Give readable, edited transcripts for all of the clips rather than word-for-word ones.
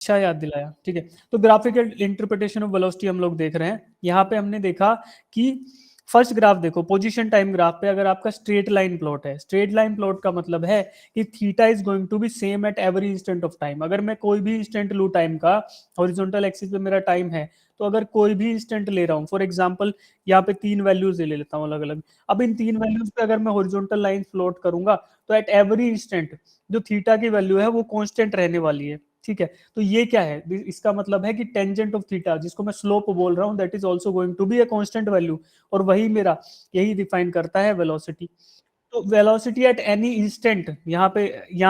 अच्छा याद दिलाया, ठीक है। तो ग्राफिकल इंटरप्रिटेशन ऑफ वेलोसिटी हम लोग देख रहे हैं। यहाँ पे हमने देखा कि फर्स्ट ग्राफ देखो, पोजीशन टाइम ग्राफ पे अगर आपका स्ट्रेट लाइन प्लॉट है, स्ट्रेट लाइन प्लॉट का मतलब है कि theta is going to be same at every instant of time. अगर मैं कोई भी इंस्टेंट लू टाइम का, हॉरिजॉन्टल एक्सिस पे मेरा टाइम है, तो अगर कोई भी इंस्टेंट ले रहा हूँ, फॉर एग्जांपल यहाँ पे 3 वैल्यूज ले लेता हूँ अलग अलग। अब इन 3 वैल्यूज पे अगर मैं हॉरिजॉन्टल लाइन प्लॉट करूंगा, तो एट एवरी इंस्टेंट जो थीटा की वैल्यू है वो कांस्टेंट रहने वाली है, ठीक है। तो ये क्या है, इसका मतलब है कि टेंजेंट ऑफ थीटा, जिसको मैं स्लोप बोल रहा हूँ, that is also going to be a constant value, और वही मेरा यही डिफाइन करता है वेलोसिटी। तो वेलोसिटी एट एनी इंस्टेंट, यहाँ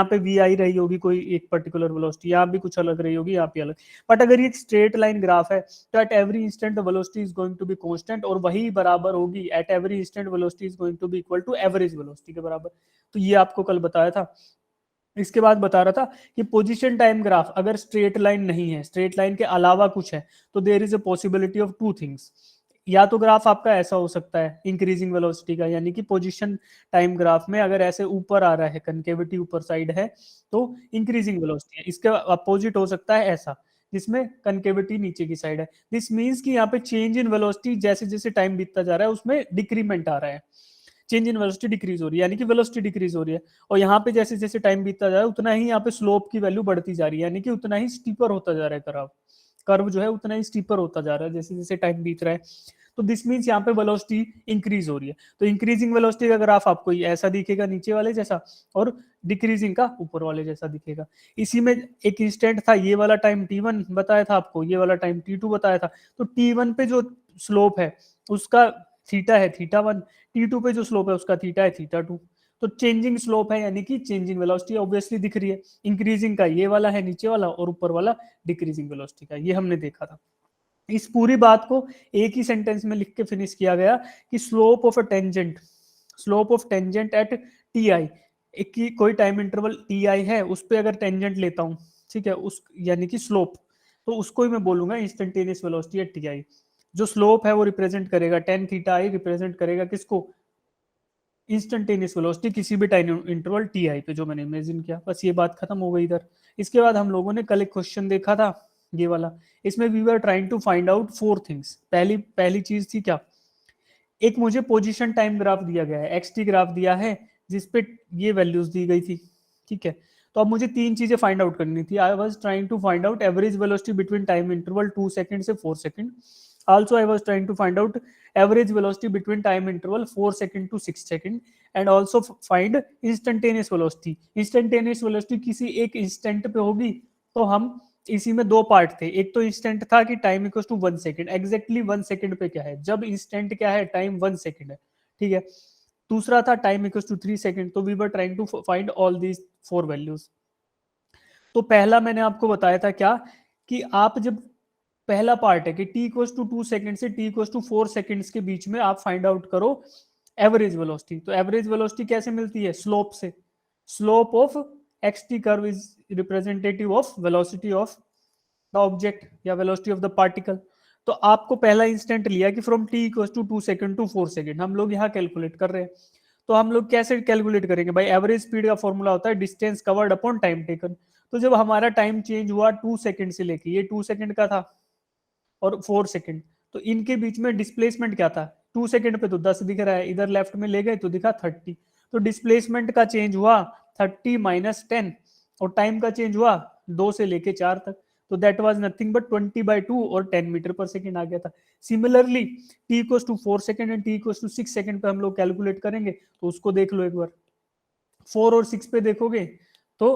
पे वी आई रही होगी कोई एक पर्टिकुलर वेलोसिटी, यहाँ भी कुछ अलग रही होगी, यहाँ पे अलग। बट अगर ये स्ट्रेट लाइन ग्राफ है, तो at every instant velocity is going to be constant, और वही बराबर होगी at every instant velocity is going to be equal to average velocity के बराबर। तो ये आपको कल बताया था। इसके बाद बता रहा था कि पोजीशन टाइम ग्राफ अगर स्ट्रेट लाइन नहीं है, स्ट्रेट लाइन के अलावा कुछ है, तो there is a possibility of two things. या तो ग्राफ आपका ऐसा हो सकता है इंक्रीजिंग वेलोसिटी का, यानी कि पोजीशन टाइम ग्राफ में अगर ऐसे ऊपर आ रहा है, कनकेविटी ऊपर साइड है, तो इंक्रीजिंग वेलोसिटी है। इसके अपोजिट हो सकता है ऐसा, जिसमें कनकेविटी नीचे की साइड है। दिस मीन्स कि यहाँ पे चेंज इन वेलोसिटी जैसे जैसे टाइम बीतता जा रहा है उसमें डिक्रीमेंट आ रहा है, चेंज इन वेलोसिटी डिक्रीज हो रही है, यानी कि वेलोसिटी डिक्रीज हो रही है। और यहाँ पे जैसे जैसे टाइम बीतता जा रहा है उतना ही यहाँ पे स्लोप की वैल्यू बढ़ती जा रही है, यानी कि उतना ही स्टीपर होता जा रहा है कर्व, कर्व जो है उतना ही स्टीपर होता जा रहा है जैसे जैसे टाइम बीत रहा है। तो दिस मीन्स यहाँ पे वेलोसिटी इंक्रीज हो रही है। तो इंक्रीजिंग वेलोसिटी का ग्राफ आपको ऐसा दिखेगा नीचे वाले जैसा, और डिक्रीजिंग का ऊपर वाले जैसा दिखेगा। इसी में एक इंस्टेंट था, ये वाला टाइम t1 बताया था आपको, ये वाला टाइम t2 बताया था। तो t1 पे जो स्लोप है उसका थीटा है थीटा 1, t2 पे जो स्लोप है उसका थीटा है थीटा 2। तो चेंजिंग स्लोप है, यानी कि चेंजिंग वेलोसिटी ऑब्वियसली दिख रही है। इंक्रीजिंग का ये वाला है नीचे वाला, और ऊपर वाला डिक्रीजिंग वेलोसिटी का, ये हमने देखा था। इस पूरी बात को एक ही सेंटेंस में लिख के फिनिश किया गया कि slope of a tangent, slope of tangent at T I, एक की कोई टाइम इंटरवल टी आई है, उस पर अगर टेंजेंट लेता हूं, ठीक है, उस यानी कि स्लोप, तो उसको ही मैं बोलूंगा instantaneous velocity at T I. जो स्लोप है वो रिप्रेजेंट करेगा टेन थीटा आई, रिप्रेजेंट करेगा किसको, इंस्टेंटेनियस वेलोसिटी किसी भी टाइम इंटरवल टी आई पे जो मैंने इमेजिन किया। बस ये बात खत्म हो गई इधर। इसके बाद हम लोगों ने कल एक क्वेश्चन देखा था, ये वाला। इसमें we were trying to find out 4 things. पहली पहली चीज थी क्या, एक मुझे पोजीशन टाइम ग्राफ दिया गया है, एक्स टी ग्राफ दिया है, जिसपे ये वैल्यूज दी गई थी, ठीक है। तो अब मुझे 3 चीजें फाइंड आउट करनी थी। I was trying to find out average velocity between time interval 2 second से 4 second. Also I was trying to find out average velocity between time interval 4 second to 6 second, and also find instantaneous velocity. Instantaneous velocity किसी एक instant पे होगी, तो हम इसी में 2 part थे। एक तो इंस्टेंट था कि time equal to 1 second, exactly 1 second पे क्या है, जब इंस्टेंट क्या है, टाइम 1 सेकंड है, ठीक है। दूसरा था टाइम इक्वल टू 3 सेकंड। तो we were trying to find all these 4 values. तो पहला मैंने आपको बताया था क्या, कि आप जब पहला पार्ट है कि t इक्वल्स टू 2 सेकंड से t इक्वल्स टू 4 सेकंड्स के बीच में आप फाइंड आउट करो एवरेज वेलोसिटी। तो एवरेज वेलोसिटी कैसे मिलती है, स्लोप से। Slope of x t curve is representative of velocity of the object या वेलोसिटी ऑफ द पार्टिकल। तो आपको पहला इंस्टेंट लिया कि from t equals to 2 second to 4 second, हम लोग यहाँ कैलकुलेट कर रहे हैं। तो हम लोग कैसे कैलकुलेट करेंगे भाई, एवरेज स्पीड का फॉर्मूला होता है distance covered upon time taken. तो जब हमारा टाइम चेंज हुआ 2 सेकंड से लेके, ये 2 सेकंड का था और 4 सेकंड, तो इनके बीच में डिस्प्लेसमेंट क्या था, 2 सेकंड पे तो 10 दिख रहा है, इधर लेफ्ट में ले गए तो दिखा 30। तो डिस्प्लेसमेंट का चेंज हुआ 30 माइनस 10, और टाइम का चेंज हुआ 2 से लेके 4 तक। तो दैट वाज नथिंग बट 20/2 और 10 मीटर पर सेकंड आ गया था। Similarly t equals to 4 second and t equals to 6 second पे हम लोग कैलकुलेट करेंगे, तो उसको देख लो एक बार। 4 और 6 पे देखोगे, तो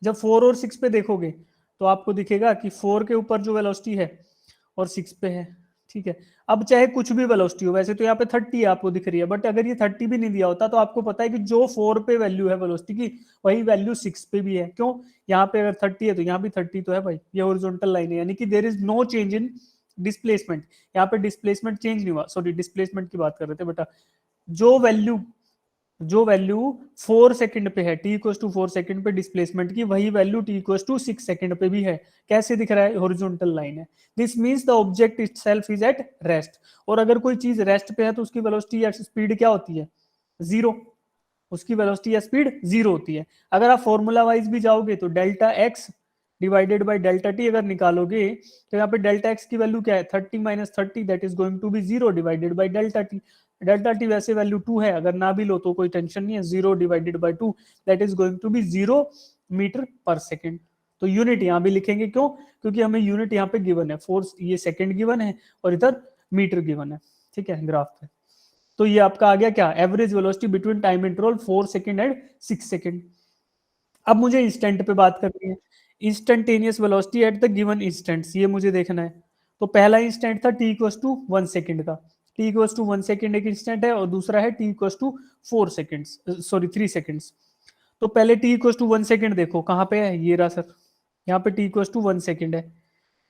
जब 4 और 6 पे देखोगे तो आपको दिखेगा कि 4 के ऊपर जो वेलोसिटी है और 6 पे है, ठीक है। अब चाहे कुछ भी वेलोसिटी हो, वैसे तो यहाँ पे 30 आपको दिख रही है, बट अगर ये 30 भी नहीं दिया होता तो आपको पता है कि जो 4 पे वैल्यू है वेलोसिटी की, वही वैल्यू 6 पे भी है। क्यों, यहाँ पे अगर 30 है तो यहाँ भी 30 तो है भाई, ये हॉरिजॉन्टल लाइन है, यानी कि there is no change in displacement. यहाँ पे डिस्प्लेसमेंट चेंज नहीं हुआ, सॉरी डिस्प्लेसमेंट की बात कर रहे थे बेटा। जो वैल्यू जो वैल्यू 4 सेकंड पे है, टी इक्वल्स टू 4 सेकंड पे डिस्प्लेसमेंट की, वही value t equals to 6 second पे भी है। कैसे दिख रहा है, हॉरिजॉन्टल लाइन है। This means the object itself is at rest. और अगर कोई चीज रेस्ट पे है तो उसकी वेलोसिटी या स्पीड क्या होती है, जीरो। उसकी वेलोसिटी या स्पीड जीरो होती है। अगर आप फॉर्मूला वाइज भी जाओगे तो delta x divided by delta T अगर निकालोगे तो यहाँ पे डेल्टा एक्स की वैल्यू क्या है, 30 minus 30 that is going to be zero divided by delta t. Delta t वैसे वैल्यू 2 है, अगर ना भी लो तो कोई टेंशन नहीं है, zero divided by 2 that is going to be 0 metre per second. तो यूनिट यहाँ भी लिखेंगे, क्यों, क्योंकि हमें यूनिट यहाँ पे गिवन है, फोर्स ये सेकेंड गिवन है और इधर मीटर गिवन है, ठीक है, ग्राफ पे। तो ये आपका आ गया क्या, average velocity between time interval 4 second and 6 second. अब मुझे इंस्टेंट पे बात करनी है, instantaneous velocity at the given instants, ये मुझे देखना है। तो पहला इंस्टेंट था टी इक्वल्स टू 1 सेकंड का, टी इक्वल्स टू 1 सेकंड एक इंस्टेंट है, और दूसरा है t equals to 4 seconds, sorry 3 seconds. तो पहले टी इक्वल्स टू 1 सेकंड देखो कहाँ पे है, ये रहा सर, यहाँ पे टी इक्वल्स टू 1 सेकंड है।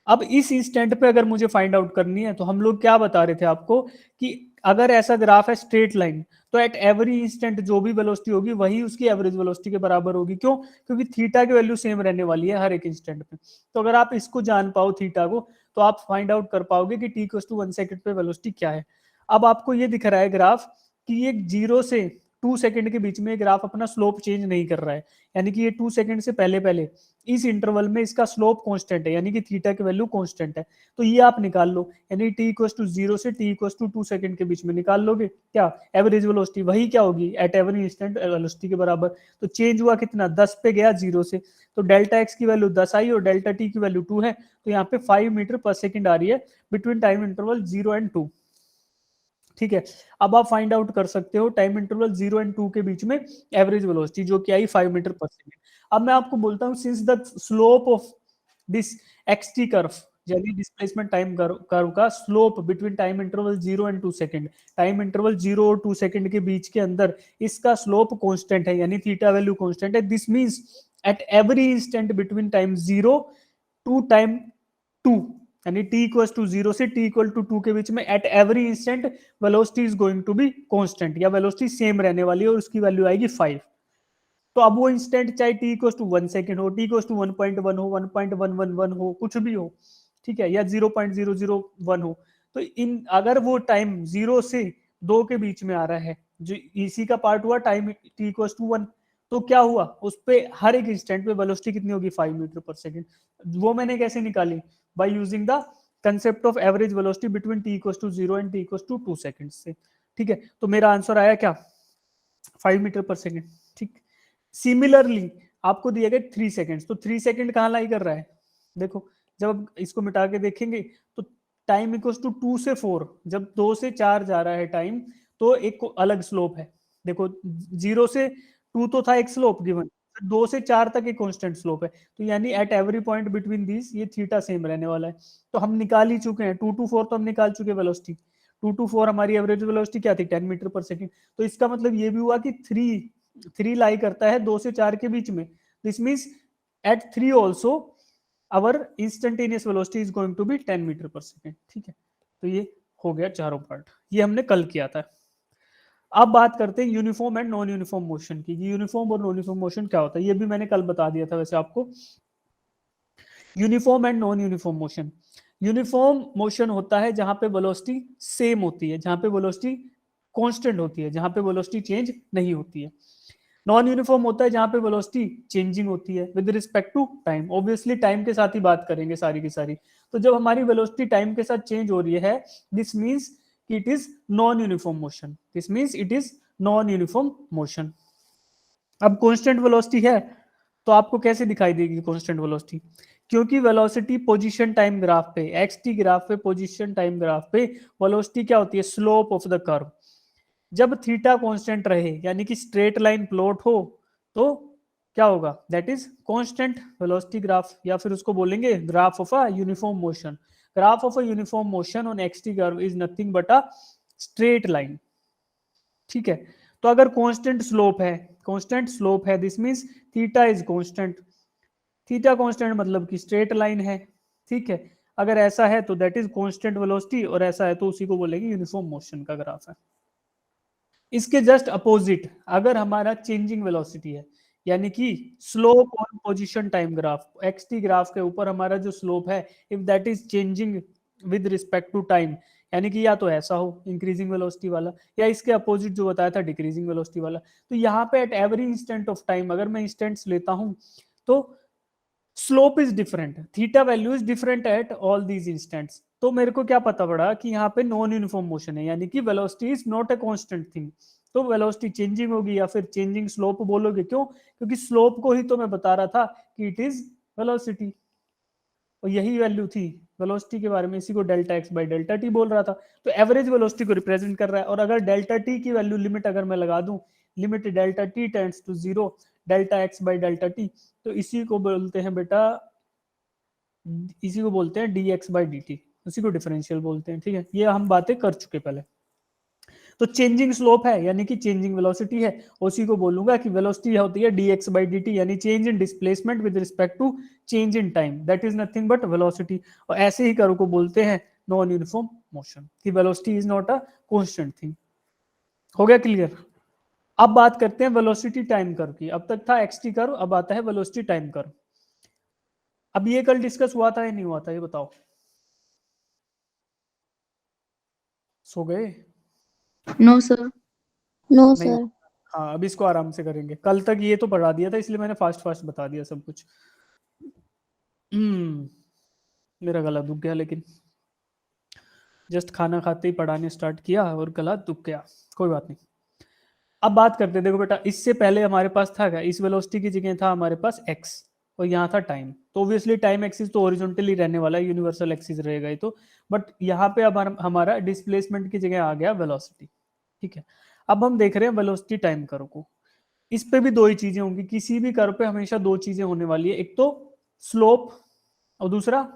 अब इस इंस्टेंट पे अगर मुझे फाइंड आउट करनी है तो हम लोग क्या बता रहे थे आपको कि अगर ऐसा ग्राफ है स्ट्रेट लाइन, तो एट एवरी इंस्टेंट जो भी वेलोसिटी होगी वही उसकी एवरेज वेलोसिटी के बराबर होगी। क्यों, क्योंकि थीटा की वैल्यू सेम रहने वाली है हर एक इंस्टेंट पे। तो अगर आप इसको जान पाओ थीटा को, तो आप फाइंड आउट कर पाओगे कि टी इक्वल्स टू 1 सेकंड पे वेलोसिटी क्या है। अब आपको ये दिख रहा है ग्राफ कि ये 0 से 2 सेकंड के बीच में ग्राफ अपना स्लोप चेंज नहीं कर रहा है, यानी कि ये 2 सेकंड से पहले पहले इस इंटरवल में इसका स्लोप कांस्टेंट है, यानी कि थीटा की वैल्यू कांस्टेंट है। तो ये आप निकाल लो, यानी टी इक्वल्स टू 0 से टी इक्वल्स टू 2 सेकंड के बीच में निकाल लोगे क्या, एवरेज वेलोसिटी वही क्या होगी, एट एवरी इंस्टेंट वेलोसिटी के बराबर। तो चेंज हुआ कितना, 10 पे गया 0 से, तो डेल्टा एक्स की वैल्यू 10 आई और डेल्टा टी की वैल्यू 2 है, तो यहाँ पे 5 मीटर पर सेकंड आ रही है बिटवीन टाइम इंटरवल 0 एंड 2। ठीक है, अब आप फाइंड आउट कर सकते हो टाइम इंटरवल 0 एंड 2 के बीच में एवरेज वेलोसिटी, जो कि आई 5 मीटर पर सेकंड। अब मैं आपको बोलता हूं, since the slope of this x t curve, यानी डिस्प्लेसमेंट टाइम कर्व का slope between time interval 0 and 2 second, time interval 0 और 2 सेकंड के बीच के अंदर इसका स्लोप कांस्टेंट है, यानी थीटा वैल्यू कांस्टेंट है। This means at every instant between time 0 to time 2, यानी t इक्वल्स टू 0 से t इक्वल टू 2 के बीच में at every instant velocity is going to be constant, या वेलोसिटी सेम रहने वाली है और उसकी वैल्यू आएगी 5। तो अब वो इंस्टेंट चाहे t इक्वल्स टू 1 सेकंड हो, t इक्वल्स टू 1.1 हो, 1.111 हो, कुछ भी हो, ठीक है, या 0.001 हो। तो इन अगर वो टाइम 0 से 2 के बीच में आ रहा है, जो इसी का पार्ट हुआ टाइम t इक्वल्स टू 1, तो क्या हुआ उस पे हर एक इंस्टेंट पे वेलोसिटी कितनी होगी, 5 मीटर पर सेकंड। वो मैंने कैसे निकाली, by using the concept of average velocity between t equals to 0 and t equals to 2 second से। ठीक है, तो मेरा आंसर आया क्या, 5 मीटर पर सेकंड। ठीक, सिमिलरली आपको दिया गया 3 सेकंड, तो 3 सेकंड कहाँ लाई कर रहा है, देखो जब आप इसको मिटा के देखेंगे तो टाइम इक्वल्स टू 2 से 4, जब 2 से 4 जा रहा है टाइम, तो एक अलग स्लोप है। देखो 0 से 2 तो था एक स्लोप गिवन, 2 से 4 तक एक कांस्टेंट स्लोप है, तो यानी at every point between this ये थीटा सेम रहने वाला है। तो हम निकाल ही चुके हैं 2 to 4, तो हम निकाल चुके वेलोसिटी 2 to 4, हमारी एवरेज वेलोसिटी क्या थी, 10 मीटर पर सेकंड। तो इसका मतलब ये भी हुआ कि 3 लाई करता है 2 से 4 के बीच में, this means at 3 also our instantaneous velocity is going to be 10 metre per second. ठीक है, तो ये हो गया चारों पार्ट, ये हमने कल किया था। अब बात करते हैं uniform and non uniform motion की। यूनिफॉर्म और नॉन यूनिफॉर्म मोशन क्या होता है, ये भी मैंने कल बता दिया था वैसे आपको। Uniform and non uniform motion, uniform motion होता है जहां पे वेलोसिटी सेम होती है, जहां पे वेलोसिटी कांस्टेंट होती है, जहां पे वेलोसिटी चेंज नहीं होती है। नॉन यूनिफॉर्म होता है जहां पे वेलोसिटी चेंजिंग होती है with respect to time, obviously time के साथ ही बात करेंगे सारी की सारी। तो जब हमारी वेलोसिटी टाइम के साथ चेंज हो रही है, this means it is non uniform motion, this means it is non uniform motion. अब कांस्टेंट वेलोसिटी है, तो आपको कैसे दिखाई देगी कांस्टेंट वेलोसिटी, क्योंकि वेलोसिटी पोजीशन टाइम ग्राफ पे, एक्स टी ग्राफ पे, पोजीशन टाइम ग्राफ पे वेलोसिटी क्या होती है, स्लोप ऑफ द कर्व। जब थीटा कांस्टेंट रहे, यानी कि स्ट्रेट लाइन प्लॉट हो, तो क्या होगा, that is constant velocity graph, या फिर उसको बोलेंगे graph of a uniform motion. Graph of a uniform motion on x t curve is nothing but a straight line. ठीक है, तो अगर कांस्टेंट स्लोप है, कांस्टेंट स्लोप है, this means theta is constant, theta constant मतलब कि straight line है। ठीक है, अगर ऐसा है तो दैट इज कांस्टेंट वेलोसिटी, और ऐसा है तो उसी को बोलेंगे यूनिफॉर्म मोशन का ग्राफ है। इसके जस्ट अपोजिट अगर हमारा चेंजिंग वेलोसिटी है, यानी कि slope on position time graph, x t graph के ऊपर हमारा जो स्लोप है, if that is changing with respect to time, यानी कि या तो ऐसा हो इंक्रीजिंग वेलोसिटी वाला, या इसके अपोजिट जो बताया था डिक्रीजिंग वेलोसिटी वाला। तो यहाँ पे eight every instant of time अगर मैं इंस्टेंट्स लेता हूं तो slope is different, theta value is different at all these instants. तो मेरे को क्या पता पड़ा कि यहाँ पे नॉन यूनिफॉर्म मोशन है, यानी कि velocity is not a constant thing. तो वेलोसिटी चेंजिंग होगी या फिर चेंजिंग स्लोप बोलोगे, क्यों? क्योंकि स्लोप को ही तो मैं बता रहा था कि इट इज वेलोसिटी, और यही वैल्यू थी वेलोसिटी के बारे में, इसी को delta x by delta T बोल रहा था। तो एवरेज वेलोसिटी को रिप्रेजेंट कर रहा है। और अगर डेल्टा टी की वैल्यू लिमिट अगर मैं लगा दूं, limit delta T tends to zero delta x by delta t, तो इसी को बोलते हैं बेटा, इसी को बोलते हैं D x by d T, उसी को डिफरेंशियल बोलते हैं। ठीक है, ये हम बातें कर चुके पहले। तो चेंजिंग स्लोप है यानी कि चेंजिंग वेलोसिटी है, उसी को बोलूंगा कि वेलोसिटी होती है dx by dt, यानी change in displacement with respect to change in time, that is nothing but velocity. और ऐसे ही करो को बोलते हैं नॉन यूनिफॉर्म मोशन, कि velocity is not a constant thing. हो गया क्लियर? अब बात करते हैं वेलोसिटी टाइम कर्व की। अब तक था एक्सटी कर्व, अब आता है वेलोसिटी टाइम कर्व। अब ये कल डिस्कस हुआ था या नहीं हुआ था, ये बताओ। सो गए? No sir. नो नहीं सर। हुआ। हाँ, अब इसको आराम से करेंगे। कल तक ये तो पढ़ा दिया था, इसलिए मैंने फास्ट फास्ट बता दिया सब कुछ। मेरा गला दुख गया, लेकिन जस्ट खाना खाते ही पढ़ाने स्टार्ट किया और गला दुख गया। कोई बात नहीं। अब बात करते हैं, देखो बेटा, इससे पहले हमारे पास था क्या? इस वेलोसिटी की जगह था हमारे पास एक्स, और यहाँ था टाइम। तो ऑब्वियसली टाइम एक्सिस तो ओरिजेंटली रहने वाला है, यूनिवर्सल एक्सिस रहेगा ही तो। बट यहाँ पे अब हमारा डिस्प्लेसमेंट की जगह आ गया वेलोसिटी। ठीक है, अब हम देख रहे हैं वेलोसिटी टाइम कर्व को। इस पे भी दो ही चीजें होंगी, किसी भी कर्व पे हमेशा दो चीजें होने वाली है, एक तो स्लोप और दूसरा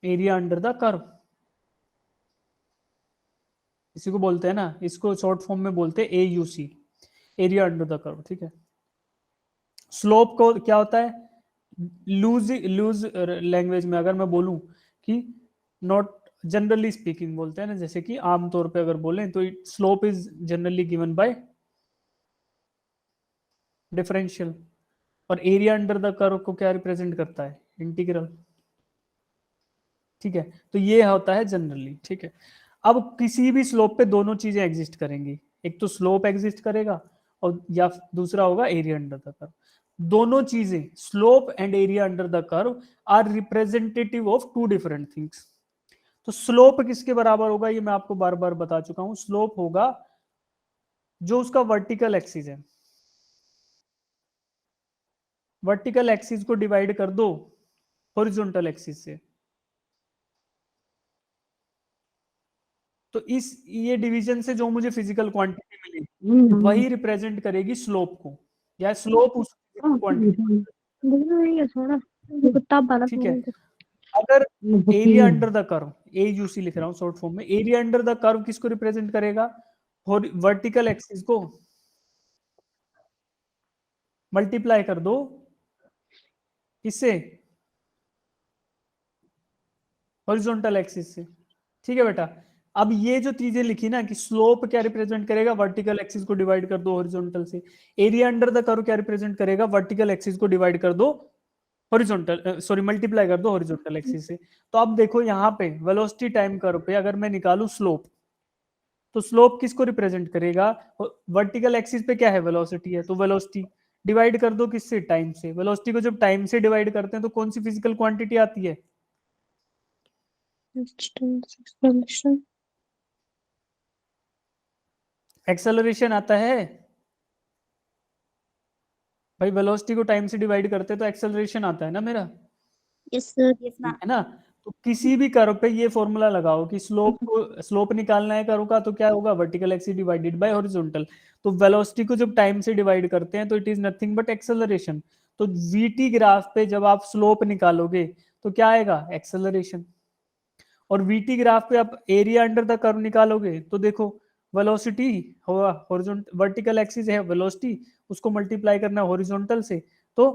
एरिया अंडर द कर्व। इसी को बोलते हैं ना, इसको शॉर्ट फॉर्म में बोलते हैं AUC, area under the curve. ठीक है, स्लोप को क्या होता है, लूज लूज लैंग्वेज में अगर मैं बोलूं कि नॉट जनरली स्पीकिंग बोलते हैं ना, जैसे कि आमतौर पे अगर बोलें तो slope is generally given by differential. और एरिया अंडर द कर्व को क्या रिप्रेजेंट करता है? इंटीग्रल। ठीक है, तो ये होता है जनरली। ठीक है, अब किसी भी स्लोप पे दोनों चीजें एग्जिस्ट करेंगी, एक तो स्लोप एग्जिस्ट करेगा और या दूसरा होगा एरिया अंडर द कर्व। दोनों चीजें, slope and area under the curve, are representative of two different things. तो स्लोप किसके बराबर होगा, ये मैं आपको बार बार बता चुका हूं। स्लोप होगा जो उसका वर्टिकल एक्सिस है, वर्टिकल एक्सिस को डिवाइड कर दो हॉरिजॉन्टल एक्सिस से, तो इस ये डिवीजन से जो मुझे फिजिकल क्वांटिटी मिली वही रिप्रेजेंट करेगी स्लोप को, या स्लोप उस फिजिकल क्वांटिटी को। ठीक है, अगर area under the curve, AUC लिख रहा हूं शॉर्ट फॉर्म में, एरिया अंडर द कर्व किसको रिप्रेजेंट करेगा? वर्टिकल एक्सिस को मल्टीप्लाई कर दो किससे? हॉरिजॉन्टल एक्सिस से। ठीक है बेटा, अब ये जो चीजें लिखी ना कि स्लोप क्या रिप्रेजेंट करेगा, वर्टिकल एक्सिस को डिवाइड कर दो हॉरिजॉन्टल से, एरिया अंडर द कर्व क्या रिप्रेजेंट करेगा, वर्टिकल एक्सिस को डिवाइड कर दो हॉरिजॉन्टल, सॉरी मल्टीप्लाई कर दो हॉरिजॉन्टल एक्सिस से। तो अब देखो यहाँ पे वेलोसिटी टाइम कर्व पे अगर मैं निकालूं स्लोप, तो स्लोप किसको रिप्रेजेंट करेगा? वर्टिकल एक्सिस पे क्या है? वेलोसिटी है, तो वेलोसिटी डिवाइड कर दो किससे? टाइम से। वेलोसिटी को जब टाइम से डिवाइड करते हैं तो कौन सी फिजिकल क्वांटिटी आती है? एक्सेलरेशन आता है भाई। वेलोसिटी को टाइम से डिवाइड करते हैं तो एक्सेलरेशन आता है ना मेरा, यस सर। यस ना। है ना? तो किसी भी कर्व पे ये फॉर्मूला लगाओ कि स्लोप निकालना है कर्व का, तो क्या होगा? Vertical axis divided by horizontal. तो वेलोसिटी को जब टाइम से डिवाइड करते हैं तो it is nothing but acceleration. तो VT ग्राफ पे जब आप स्लोप निकालोगे तो क्या आएगा? एक्सेलरेशन। और VT ग्राफ पे आप एरिया अंडर द कर्व निकालोगे तो देखो वेलोसिटी होगा, हॉरिजॉन्टल वर्टिकल एक्सिस है वेलोसिटी, उसको मल्टीप्लाई करना हॉरिजॉन्टल से, तो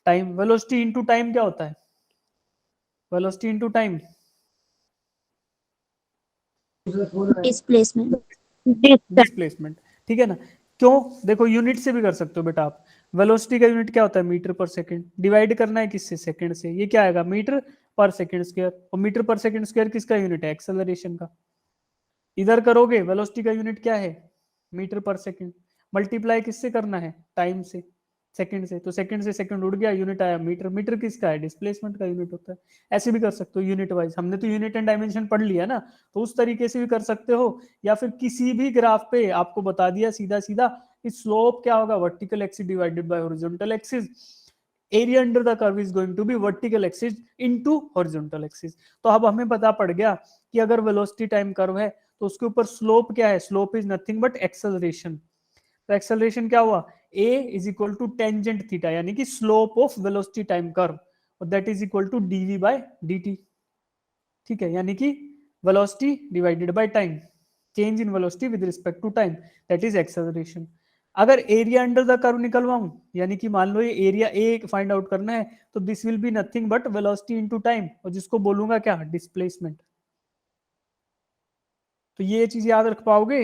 टाइम। वेलोसिटी इनटू टाइम क्या होता है? Velocity into time displacement. Displacement. ठीक है ना? क्यों? देखो यूनिट से भी कर सकते हो बेटा आप। वेलोसिटी का यूनिट क्या होता है? Metre per second. डिवाइड करना है किससे? सेकंड से। ये क्या आएगा? Metre per second square. और मीटर पर सेकंड स्क्वायर किसका यूनिट है? एक्सेलरेशन का। इधर करोगे वेलोसिटी का यूनिट क्या है? Metre per second. मल्टीप्लाई किससे करना है? टाइम से, सेकंड से। तो सेकंड से सेकंड उड़ गया, यूनिट आया मीटर। मीटर किसका है? डिस्प्लेसमेंट का यूनिट होता है। ऐसे भी कर सकते हो यूनिट वाइज, हमने तो यूनिट एंड डायमेंशन पढ़ लिया ना, तो उस तरीके से भी कर सकते हो। या फिर किसी भी ग्राफ पे आपको बता दिया सीधा सीधा कि स्लोप क्या होगा? Vertical axis divided by horizontal axis. Area under the curve is going to be vertical axis into horizontal axis. तो अब हमें पता पड़ गया कि अगर वेलोसिटी टाइम कर्व है तो उसके ऊपर स्लोप क्या है? Slope is nothing but acceleration. तो एक्सेलरेशन क्या हुआ? a is equal to tangent theta, यानी कि slope of velocity time curve, और that is equal to dv by dt। ठीक है, यानी कि velocity divided by time, change in velocity with respect to time, that is acceleration. अगर area under the curve निकलवाऊं, यानी कि मान लो ये एरिया ए फाइंड आउट करना है, तो this will be nothing but velocity into time, और जिसको बोलूंगा क्या? डिस्प्लेसमेंट। तो ये चीज याद रख पाओगे?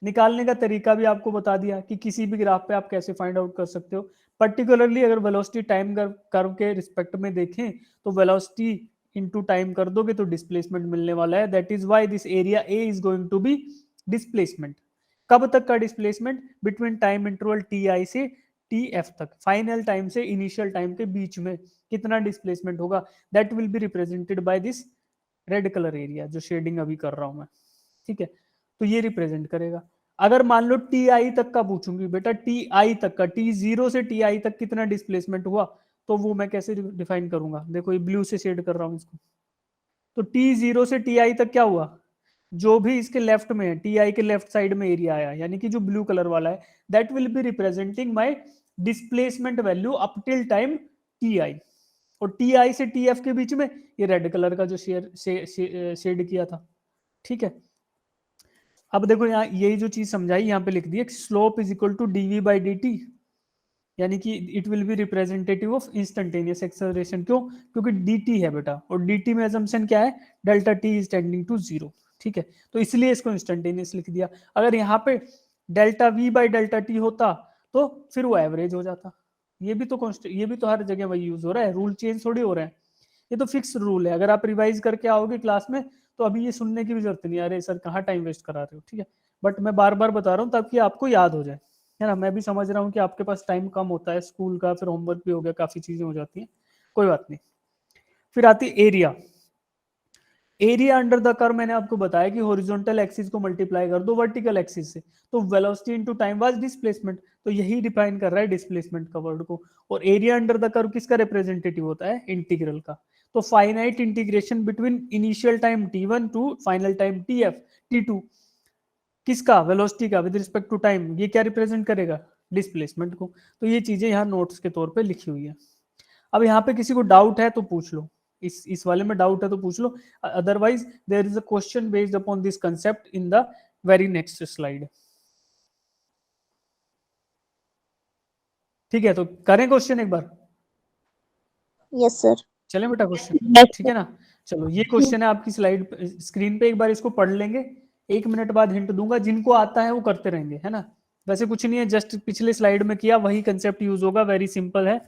निकालने का तरीका भी आपको बता दिया कि किसी भी ग्राफ पे आप कैसे फाइंड आउट कर सकते हो। पर्टिकुलरली अगर वेलोसिटी टाइम कर्व के रिस्पेक्ट में देखें तो वेलोसिटी इनटू टाइम कर दोगे तो डिस्प्लेसमेंट मिलने वाला है। That is why this area A is going to be displacement. कब तक का displacement? Between time interval t i से टी एफ तक, फाइनल टाइम से इनिशियल टाइम के बीच में कितना डिस्प्लेसमेंट होगा, that will be represented by this red colour area जो शेडिंग अभी कर रहा हूं मैं। ठीक है, तो ये रिप्रेजेंट करेगा। अगर मान लो टी आई तक का पूछूंगी, बेटा टी आई तक का, टी जीरो से टी आई तक कितना डिस्प्लेसमेंट हुआ, तो वो मैं कैसे डिफाइन करूंगा? देखो ये ब्लू से शेड कर रहा हूं इसको। तो टी जीरो से टी आई तक क्या हुआ? जो भी इसके लेफ्ट में है, टी आई के लेफ्ट साइड में एरिया आया, यानी कि जो ब्लू कलर वाला है, that will be representing my displacement value up till time T I. और टी आई से टी एफ के बीच में ये रेड कलर का जो शेड किया था। ठीक है, अब देखो यहाँ यही जो चीज समझाई यहाँ पे लिख दी है, slope is equal to d v by d t, यानी कि it will be representative of instantaneous acceleration. क्यों? क्योंकि dt है बेटा, और dt में असम्पशन क्या है? Delta t is tending to zero. ठीक है, तो इसलिए इसको इंस्टेंटेनियस लिख दिया। अगर यहाँ पे delta v by delta T होता तो फिर वो एवरेज हो जाता। ये भी तो कॉन्स्टेंट, ये भी तो हर जगह वही यूज हो रहा है, रूल चेंज थोड़ी हो रहा है। ये तो फिक्स रूल है, अगर आप रिवाइज करके आओगे क्लास में तो अभी ये सुनने की भी जरूरत नहीं है, अरे सर कहाँ टाइम वेस्ट करा रहे हो। ठीक है, बट मैं बार बार बता रहा हूँ ताकि आपको याद हो जाए, है ना। मैं भी समझ रहा हूँ कि आपके पास टाइम कम होता है, स्कूल का फिर होमवर्क भी हो गया, काफी चीजें हो जाती हैं, कोई बात नहीं। फिर आती area. Area under the curve मैंने आपको बताया कि हॉरिजॉन्टल एक्सिस को मल्टीप्लाई कर दो वर्टिकल एक्सिस से, तो velocity into time was displacement, तो यही डिफाइन कर रहा है डिस्प्लेसमेंट का वर्ड को। और एरिया अंडर द कर्व किसका रिप्रेजेंटेटिव होता है? इंटीग्रल का। तो finite integration between initial time t1 to final time tf t2, किसका? वेलोसिटी का विद रिस्पेक्ट टू टाइम, ये क्या रिप्रेजेंट करेगा? डिस्प्लेसमेंट को। तो ये चीजें यहाँ नोट्स के तौर पे लिखी हुई है। अब यहाँ पे किसी को डाउट है तो पूछ लो, इस वाले में डाउट है तो पूछ लो, otherwise there is a question based upon this concept in the very next slide. ठीक है, तो करें क्वेश्चन एक बार। Yes, sir. चलें बेटा क्वेश्चन, Yes, ठीक sir. है ना। चलो ये क्वेश्चन है आपकी स्लाइड स्क्रीन पे, एक बार इसको पढ़ लेंगे, 1 मिनट बाद हिंट दूंगा, जिनको आता है वो करते रहेंगे, है ना। वैसे कुछ नहीं है, जस्ट पिछले स्लाइड में किया वही कंसेप्ट यूज होगा, वेरी सिंपल है।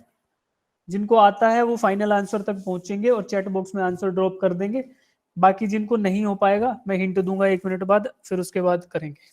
जिनको आता है वो फाइनल आंसर तक पहुंचेंगे और चैट बॉक्स में आंसर ड्रॉप कर देंगे। बाकी जिनको नहीं हो पाएगा मैं हिंट दूंगा 1 मिनट बाद, फिर उसके बाद करेंगे।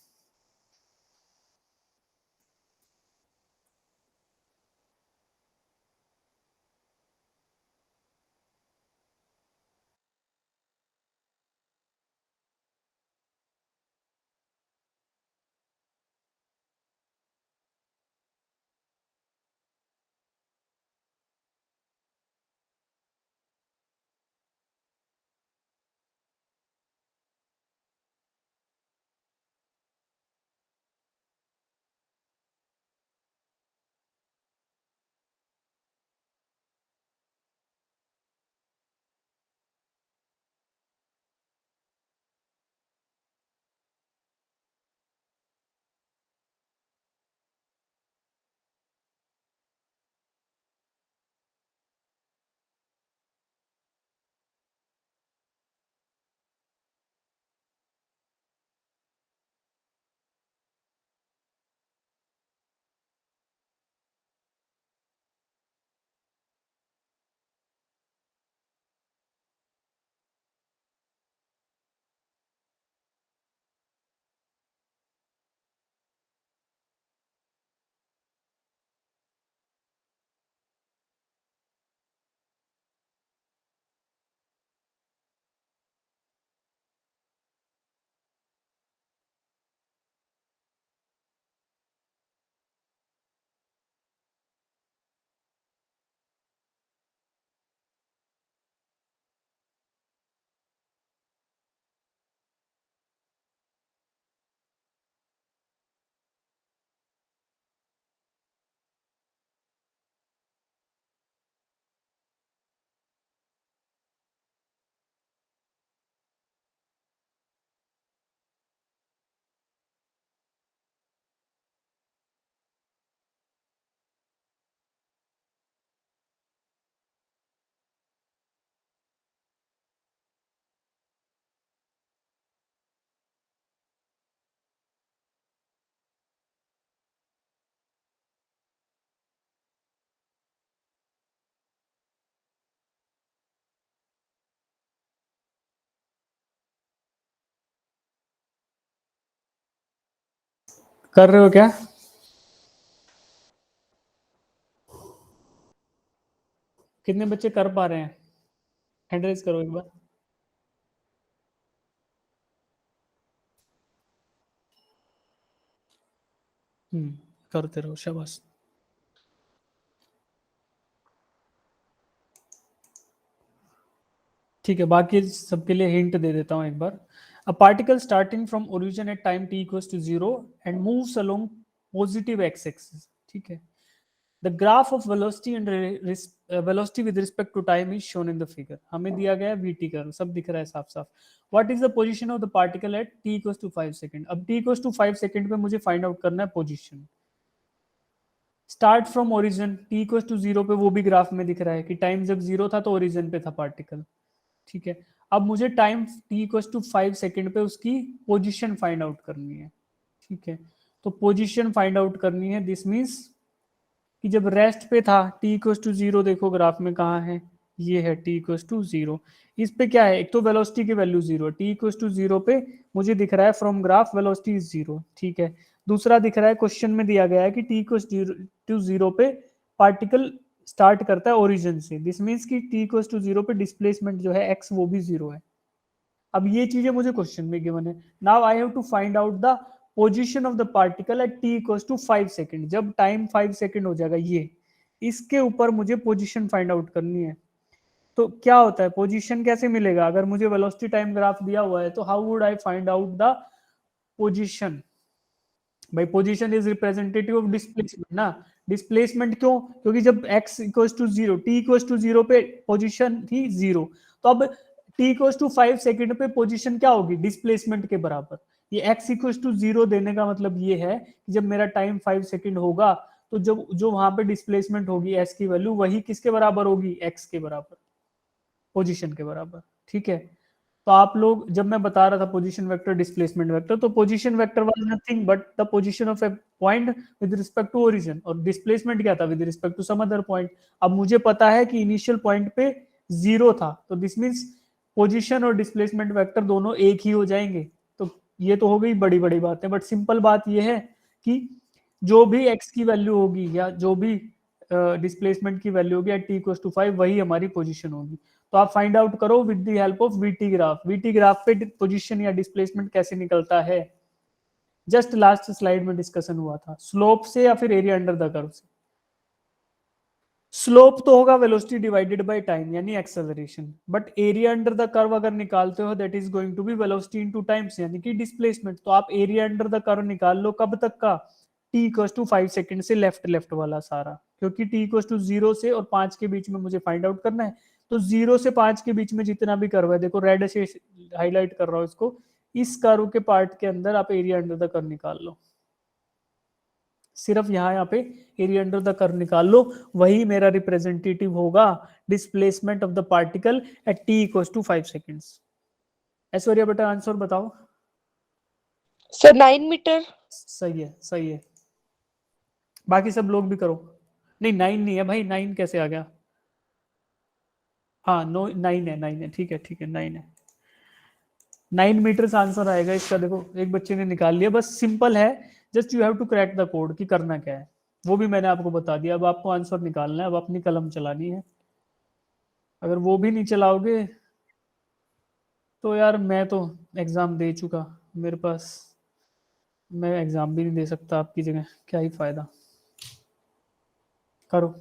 कर रहे हो क्या? कितने बच्चे कर पा रहे हैं? हैंड रेज करो एक बार। करते रहो, शाबाश। ठीक है, बाकी सबके लिए हिंट दे देता हूँ एक बार। A particle starting from origin at time T equals to zero and moves along positive x axis. ठीक है। The graph of velocity and velocity with respect to time is shown in the figure. हमें दिया गया है VT curve, सब दिख रहा है साफ साफ। What is the position of the particle at t equals to 5 second. अब टी इक्वल्स टू 5 सेकंड पे मुझे फाइंड आउट करना है position. Start from origin t equals to zero पे, वो भी ग्राफ में दिख रहा है कि टाइम जब जीरो था तो ओरिजिन पे था पार्टिकल। ठीक है। अब मुझे time T equals to 5 second पे उसकी पोजीशन फाइंड आउट करनी है। ठीक है। तो पोजीशन फाइंड आउट करनी है, दिस मीन्स कि जब रेस्ट पे था टी इक्वल्स टू जीरो, देखो ग्राफ में कहाँ है, ये है टी इक्वल्स टू जीरो। इस पे क्या है, एक तो वेलोसिटी की value zero, t equals to zero पे मुझे दिख रहा है from graph velocity is zero. ठीक है। दूसरा दिख रहा है, क्वेश्चन में दिया गया है कि टी इक्वल्स टू जीरो पे पार्टिकल स्टार्ट करता है ओरिजिन से, दिस मीन्स कि टी इक्वल्स टू जीरो पे डिस्प्लेसमेंट जो है एक्स वो भी जीरो है। अब ये चीजें मुझे क्वेश्चन में गिवन है। Now I have to find out the position of the particle at t equals to 5 second. जब टाइम 5 सेकंड हो जाएगा, ये इसके ऊपर मुझे पोजीशन फाइंड आउट करनी है। तो क्या होता है, पोजीशन कैसे मिलेगा? अगर मुझे वेलोसिटी टाइम ग्राफ दिया हुआ है तो how would I find out the position? भाई position is representative of displacement ना। डिस्प्लेसमेंट क्यों? क्योंकि जब x equals to zero, t equals to zero पे पोजीशन थी जीरो, तो अब टी इक्वल्स टू 5 सेकंड पे पोजीशन क्या होगी? डिस्प्लेसमेंट के बराबर। ये x इक्वल्स टू जीरो देने का मतलब ये है कि जब मेरा टाइम 5 सेकंड होगा तो जब जो वहां पे डिस्प्लेसमेंट होगी s की वैल्यू, वही किसके बराबर होगी? x के बराबर, पोजीशन के बराबर। ठीक है। तो आप लोग, जब मैं बता रहा था पोजीशन वेक्टर डिस्प्लेसमेंट वेक्टर, तो position vector was nothing but the position of a point with respect to origin, और डिस्प्लेसमेंट क्या था? With respect to some other point. अब मुझे पता है कि इनिशियल पॉइंट पे जीरो था, तो दिस मीन्स पोजीशन और डिस्प्लेसमेंट वेक्टर दोनों एक ही हो जाएंगे। तो ये तो हो गई बड़ी बड़ी बातें, बट सिंपल बात ये है कि जो भी एक्स की वैल्यू होगी या जो भी डिस्प्लेसमेंट की वैल्यू होगी एट टी इक्वल्स टू 5, वही हमारी पोजीशन होगी। तो आप फाइंड आउट करो with the help of v t graph. V t graph पे पोजीशन या डिस्प्लेसमेंट कैसे निकलता है, जस्ट लास्ट स्लाइड में डिस्कशन हुआ था। स्लोप से या फिर एरिया अंडर द कर्व से। स्लोप तो होगा वेलोसिटी डिवाइडेड बाय टाइम यानी acceleration, but area under the curve अगर निकालते हो that is going to be velocity into times यानी कि डिस्प्लेसमेंट। तो आप एरिया अंडर द कर्व निकाल लो, कब तक का? टी इक्वल्स टू 5 सेकंड से लेफ्ट लेफ्ट वाला सारा, क्योंकि टी इक्वल्स टू 0 से और 5 के बीच में मुझे फाइंड आउट करना है। तो 0 से 5 के बीच में जितना भी कर्व है, देखो रेड से हाईलाइट कर रहा हूं इसको, इस कर्व के पार्ट के अंदर आप एरिया अंडर द कर्व निकाल लो। सिर्फ यहाँ पे एरिया अंडर द कर्व निकाल लो, वही मेरा रिप्रेजेंटेटिव होगा displacement of the particle at t equals to 5 seconds. Aishwarya बेटा आंसर बताओ। Sir 9 metre. सही है, सही है। बाकी सब लोग भी करो। नहीं 9 नहीं है भाई, 9 कैसे आ गया? हाँ नो 9 है, 9 है, ठीक है ठीक है, 9 है। 9 मीटर आंसर आएगा इसका। देखो एक बच्चे ने निकाल लिया, बस सिंपल है। Just you have to crack the code कि करना क्या है, वो भी मैंने आपको बता दिया। अब आपको आंसर निकालना है, अब अपनी कलम चलानी है। अगर वो भी नहीं चलाओगे तो यार मैं तो एग्जाम दे चुका, मेरे पास, मैं एग्जाम भी नहीं दे सकता आपकी जगह, क्या ही फायदा। करो।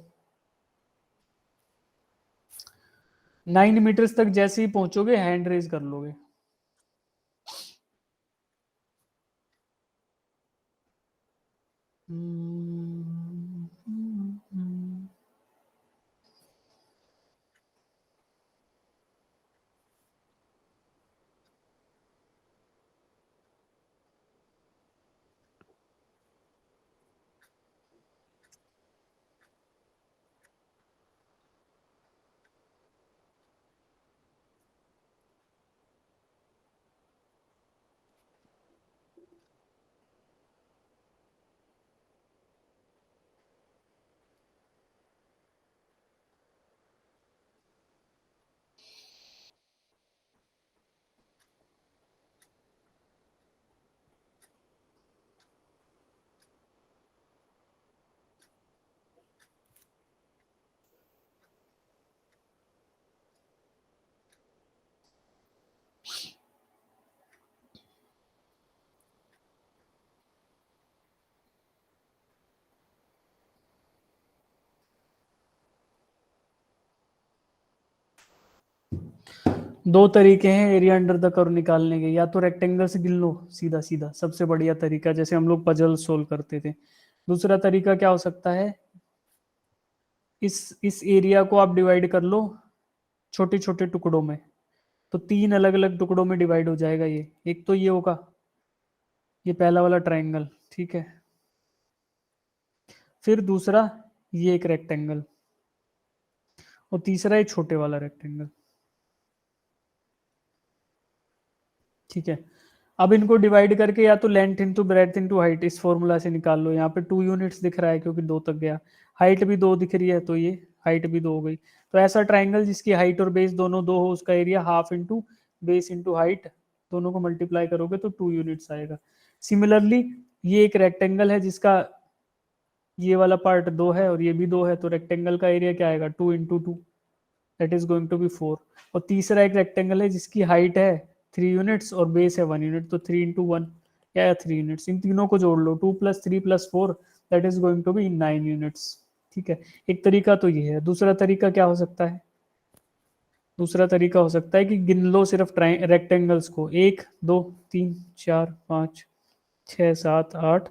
9 मीटर्स तक जैसे ही पहुंचोगे हैंड रेज कर लोगे। दो तरीके हैं एरिया अंडर द कर्व निकालने के, या तो रेक्टेंगल से गिन लो सीधा सीधा, सबसे बढ़िया तरीका, जैसे हम लोग पजल सोल्व करते थे। दूसरा तरीका क्या हो सकता है, इस एरिया को आप डिवाइड कर लो छोटे छोटे टुकड़ों में, तो तीन अलग अलग टुकड़ों में डिवाइड हो जाएगा। ये एक तो ये होगा, ये पहला वाला ट्रायंगल, ठीक है। फिर दूसरा ये एक रेक्टेंगल, और तीसरा ये छोटे वाला रेक्टेंगल, ठीक है। अब इनको डिवाइड करके या तो length into breadth into height इस फॉर्मूला से निकाल लो। यहाँ पे 2 यूनिट्स दिख रहा है क्योंकि 2 तक गया, हाइट भी 2 दिख रही है तो ये हाइट भी 2 हो गई। तो ऐसा ट्राइंगल जिसकी हाइट और बेस दोनों 2 हो, उसका area half into base into height, दोनों को मल्टीप्लाई करोगे तो 2 यूनिट्स आएगा। सिमिलरली ये एक रेक्टेंगल है जिसका ये वाला पार्ट 2 है और ये भी 2 है, तो रेक्टेंगल का एरिया क्या आएगा, 2 into 2, that is going to be 4। और तीसरा एक रेक्टेंगल है जिसकी हाइट है 3 यूनिट्स और बेस है 1 यूनिट, तो 3 इंटू 1 या 3 यूनिट्स, इन तीनों को जोड़ लो, 2 + 3 + 4 that is going to be 9 units, ठीक है। एक तरीका तो ये है। दूसरा तरीका क्या हो सकता है, दूसरा तरीका हो सकता है कि गिन लो सिर्फ रेक्टेंगल्स को, 1 2 3 4 5 6 7 8,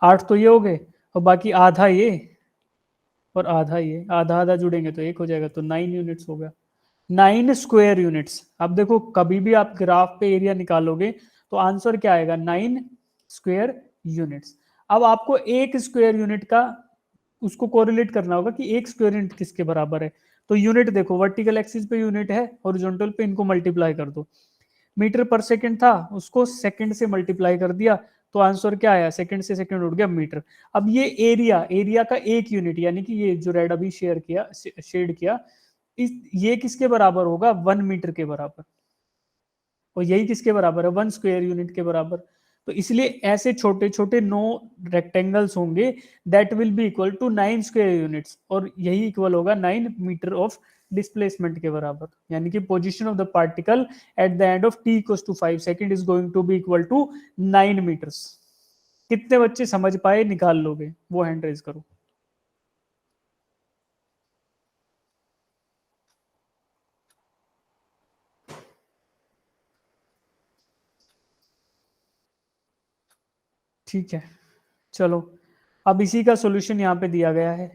8 तो ये हो गए, और बाकी आधा ये और आधा ये, आधा आधा जुड़ेंगे तो एक हो जाएगा, तो 9 यूनिट्स हो गया, 9 स्क्वायर यूनिट्स। अब देखो कभी भी आप ग्राफ पे एरिया निकालोगे तो आंसर क्या आएगा, 9 स्क्वायर यूनिट्स। अब आपको एक स्क्वायर यूनिट का उसको कोरिलेट करना होगा कि एक स्क्वायर यूनिट किसके बराबर है। तो यूनिट देखो, वर्टिकल एक्सिस पे यूनिट है, हॉरिजॉन्टल पे इनको मल्टीप्लाई कर दो। मीटर पर सेकंड था, उसको सेकंड से मल्टीप्लाई कर दिया, तो आंसर क्या आया, सेकंड से सेकंड उड़ गया मीटर। अब ये एरिया, एरिया का एक यूनिट, यानी कि ये जो रेड अभी शेड किया, ये किसके बराबर होगा, 1 मीटर के बराबर, और यही किसके बराबर है, 1 स्क्वायर यूनिट के बराबर। तो इसलिए ऐसे छोटे छोटे 9 रेक्टेंगल्स होंगे that will be equal to 9 square units, और यही इक्वल होगा 9 मीटर ऑफ डिस्प्लेसमेंट के बराबर, यानी कि position of the particle at the end of t equals to 5 second is going to be equal to 9 metres. कितने बच्चे समझ पाए, निकाल लोगे, वो हैंड रेज करो। ठीक है, चलो अब इसी का सॉल्यूशन यहाँ पे दिया गया है।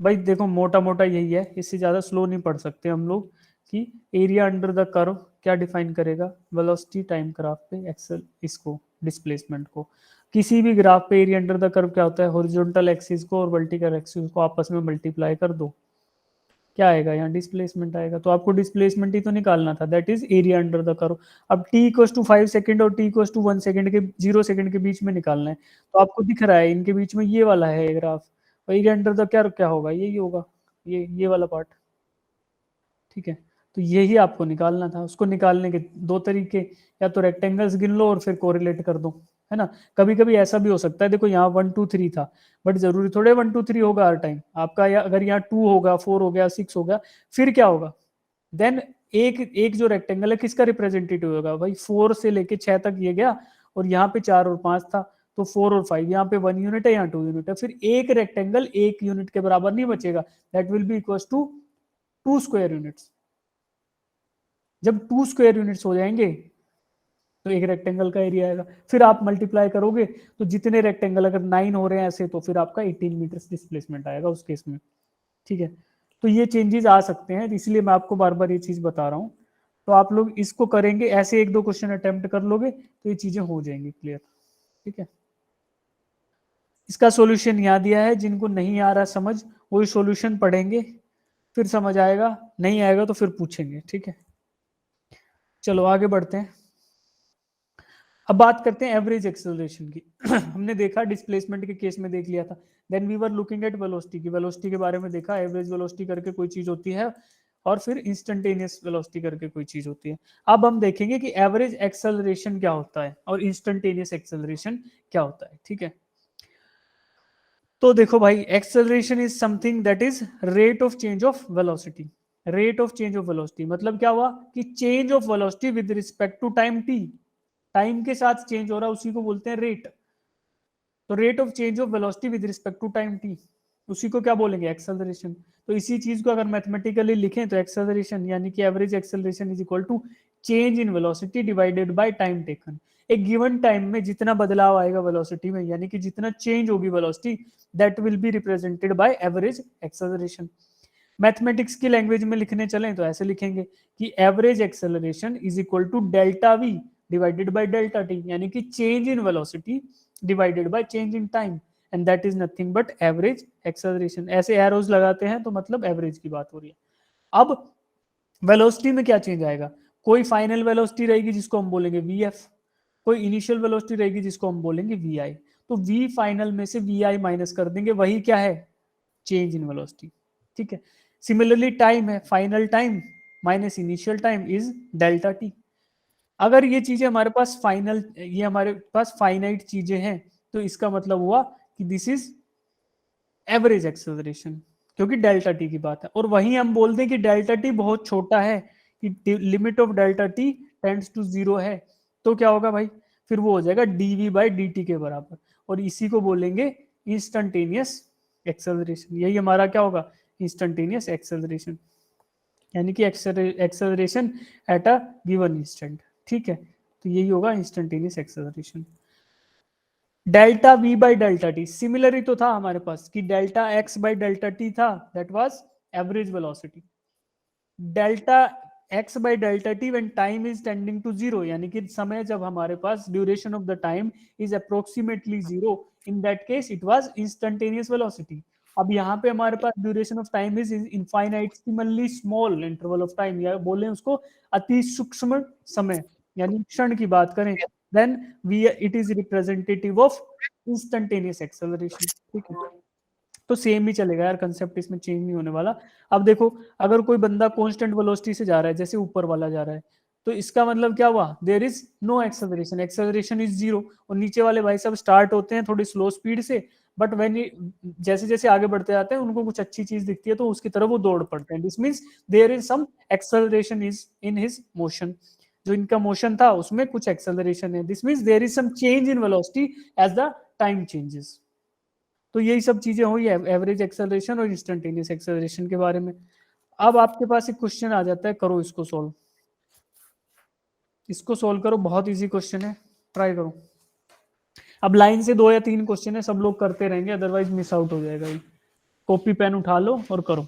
भाई देखो मोटा मोटा यही है, इससे ज्यादा स्लो नहीं पढ़ सकते हम लोग, कि एरिया अंडर द कर्व क्या डिफाइन करेगा, वेलोसिटी टाइम ग्राफ पे एक्सेल, इसको डिस्प्लेसमेंट को। किसी भी ग्राफ पे एरिया अंडर द कर्व क्या होता है, हॉरिजॉन्टल एक्सिस को और वर्टिकल एक्सिस को आपस में मल्टीप्लाई कर दो, क्या आएगा, यहाँ डिस्प्लेसमेंट आएगा। तो आपको डिस्प्लेसमेंट ही तो निकालना था, that is area under the curve. अब t इक्वल्स टू 5 सेकंड और t इक्वल्स टू 1 सेकंड के 0 सेकंड के बीच में निकालना है, तो आपको दिख रहा है इनके बीच में ये वाला है ग्राफ, और एरिया अंडर द क्या क्या होगा, यही होगा, ये वाला पार्ट, ठीक है। तो यही आपको निकालना था। उसको निकालने के दो तरीके, या तो रेक्टेंगल्स गिन लो और फिर कोरिलेट कर दो, है ना। कभी कभी ऐसा भी हो सकता है, देखो यहाँ 1 2 3 था, बट जरूरी थोड़े 1 2 3 होगा हर टाइम आपका, या अगर यहाँ 2 होगा, 4 हो गया, 6 हो गया, फिर क्या होगा, देन एक एक जो रेक्टेंगल है किसका रिप्रेजेंटेटिव होगा भाई, 4 से लेके 6 तक ये गया, और यहाँ पे 4 और 5 था, तो 4 और 5, यहाँ पे 1 यूनिट है, यहाँ 2 यूनिट है, फिर एक रेक्टेंगल 1 यूनिट के बराबर नहीं बचेगा, that will be equal to 2 square units. जब 2 स्क्वायर यूनिट्स हो जाएंगे तो एक रेक्टेंगल का एरिया आएगा, फिर आप मल्टीप्लाई करोगे तो जितने रेक्टेंगल, अगर 9 हो रहे हैं ऐसे, तो फिर आपका 18 मीटर डिस्प्लेसमेंट आएगा उस केस में, ठीक है। तो ये चेंजेस आ सकते हैं, इसलिए मैं आपको बार बार ये चीज बता रहा हूँ। तो आप लोग इसको करेंगे, ऐसे 1 2 क्वेश्चन अटेम्प्ट कर लोगे तो ये चीजें हो जाएंगी क्लियर, ठीक है। इसका सॉल्यूशन यहाँ दिया है, जिनको नहीं आ रहा समझ वही सॉल्यूशन पढ़ेंगे, फिर समझ आएगा, नहीं आएगा तो फिर पूछेंगे, ठीक है। चलो आगे बढ़ते हैं। अब बात करते हैं एवरेज एक्सेलरेशन की। हमने देखा डिस्प्लेसमेंट के केस में देख लिया था, then we were looking at velocity की, वेलोसिटी के बारे में देखा, एवरेज वेलोसिटी करके कोई चीज होती है, और फिर इंस्टेंटेनियस वेलोसिटी करके कोई चीज होती है। अब हम देखेंगे कि एवरेज एक्सेलरेशन क्या होता है और इंस्टेंटेनियस एक्सेलरेशन क्या होता है, ठीक है। तो देखो भाई, acceleration is something that is rate of change of velocity. Rate of change of velocity मतलब क्या हुआ, कि change of velocity with respect to time T, time के साथ चेंज हो रहा है, उसी को बोलते हैं रेट। तो rate of change of velocity with respect to time T, उसी को क्या बोलेंगे, एक्सेलरेशन। तो इसी चीज को अगर मैथमेटिकली लिखें तो एक्सेलरेशन यानी कि average acceleration is equal to change in velocity divided by time taken. एक गिवन टाइम में जितना बदलाव आएगा वेलोसिटी में, यानी कि जितना चेंज होगी velocity, that will be represented by average acceleration. Mathematics की लैंग्वेज में लिखने चलें तो ऐसे लिखेंगे कि average acceleration is equal to delta V divided by delta T, यानी कि change in velocity divided by change in time, and that is nothing but average acceleration. ऐसे एरोज लगाते हैं तो मतलब एवरेज की बात हो रही है। अब वेलोसिटी में क्या चेंज आएगा, कोई फाइनल वेलोसिटी रहेगी जिसको हम बोलेंगे वी एफ, कोई इनिशियल वेलोसिटी रहेगी जिसको हम बोलेंगे वी आई। तो वी फाइनल में से वी आई माइनस कर देंगे, वही क्या है, चेंज इन वेलोसिटी। ठीक है। सिमिलरली टाइम है, final time minus initial time is delta T. अगर ये चीजें हमारे पास फाइनल, ये हमारे पास फाइनाइट चीजें हैं, तो इसका मतलब हुआ कि दिस इज एवरेज एक्सेलरेशन, क्योंकि डेल्टा टी की बात है। और वहीं हम बोलते हैं कि डेल्टा टी बहुत छोटा है, कि limit of delta T tends to zero है, तो क्या होगा भाई, फिर वो हो जाएगा डीवी बाई डी टी के बराबर, और इसी को बोलेंगे इंस्टंटेनियस एक्सेलरेशन। यही हमारा क्या होगा, इंस्टंटेनियस एक्सेलरेशन, यानी कि acceleration at a given instant. ठीक है, तो यही होगा instantaneous acceleration. Delta v by delta t similar ही तो था हमारे पास, कि delta x by delta t था, that was average velocity. Delta x by delta t when time is tending to zero, यानी कि समय जब हमारे पास duration of the time is approximately zero, in that case it was instantaneous velocity. अब यहाँ पे हमारे पास duration of time is infinitely small interval of time, या बोले उसको अति सूक्ष्म समय, यानी क्षण की बात करें, then we it is representative of instantaneous acceleration. ठीक है, तो सेम ही चलेगा यार, कंसेप्ट इसमें चेंज नहीं होने वाला। अब देखो, अगर कोई बंदा कांस्टेंट वेलोसिटी से जा रहा है, जैसे ऊपर वाला जा रहा है, तो इसका मतलब क्या हुआ, there is no acceleration, acceleration is zero. और नीचे वाले भाई सब स्टार्ट होते हैं थोड़ी स्लो स्पीड से, बट व्हेन जैसे जैसे आगे बढ़ते जाते हैं उनको कुछ अच्छी चीज दिखती है तो उसकी तरफ वो दौड़ पड़ते हैं। This means there is some acceleration is in his motion, जो इनका मोशन था उसमें कुछ एक्सेलरेशन है। This means there is some change in velocity as the time changes. तो यही सब चीजें हुई एवरेज एक्सेलरेशन और इंस्टेंटेनियस एक्सेलरेशन के बारे में। अब आपके पास एक क्वेश्चन आ जाता है, करो इसको सॉल्व, इसको सॉल्व करो, बहुत इजी क्वेश्चन है, ट्राई करो। अब लाइन से 2 या 3 क्वेश्चन है, सब लोग करते रहेंगे, अदरवाइज मिस आउट हो जाएगा ये। कॉपी पेन उठा लो और करो।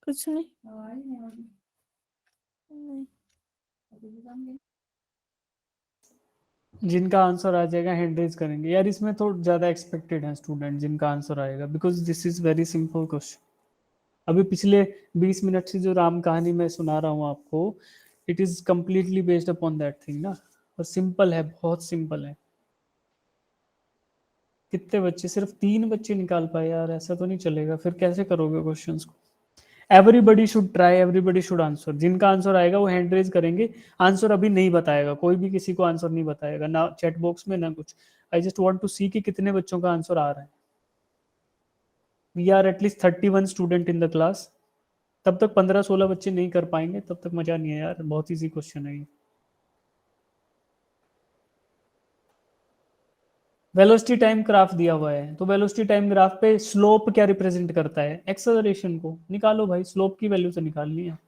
कुछ नहीं। जिनका आंसर आ जाएगा हैंड रेज करेंगे यार, इसमें तो ज्यादा एक्सपेक्टेड है स्टूडेंट जिनका आंसर आएगा, because this is very simple question. अभी पिछले 20 मिनट से जो राम कहानी मैं सुना रहा हूँ आपको, it is completely based upon that thing ना, और सिंपल है, बहुत सिंपल है। कितने बच्चे, सिर्फ 3 बच्चे निकाल पाए यार, ऐसा तो नहीं चलेगा, फिर कैसे करोगे क्वेश्चंस को। Everybody should try, everybody should answer, जिनका आंसर आएगा वो हैंड रेज करेंगे। आंसर अभी नहीं बताएगा कोई भी, किसी को आंसर नहीं बताएगा ना चैट बॉक्स में ना कुछ। I just want to see कि कितने बच्चों का आंसर आ रहा है। We are at least 31 student in the class. तब तक 15-16 बच्चे नहीं कर पाएंगे, तब तक मजा नहीं है यार, बहुत इजी क्वेश्चन है ये। वेलोसिटी टाइम ग्राफ दिया हुआ है, तो वेलोसिटी टाइम ग्राफ पे स्लोप क्या रिप्रेजेंट करता है? एक्सेलरेशन को निकालो भाई, स्लोप की वैल्यू तो निकालनी है।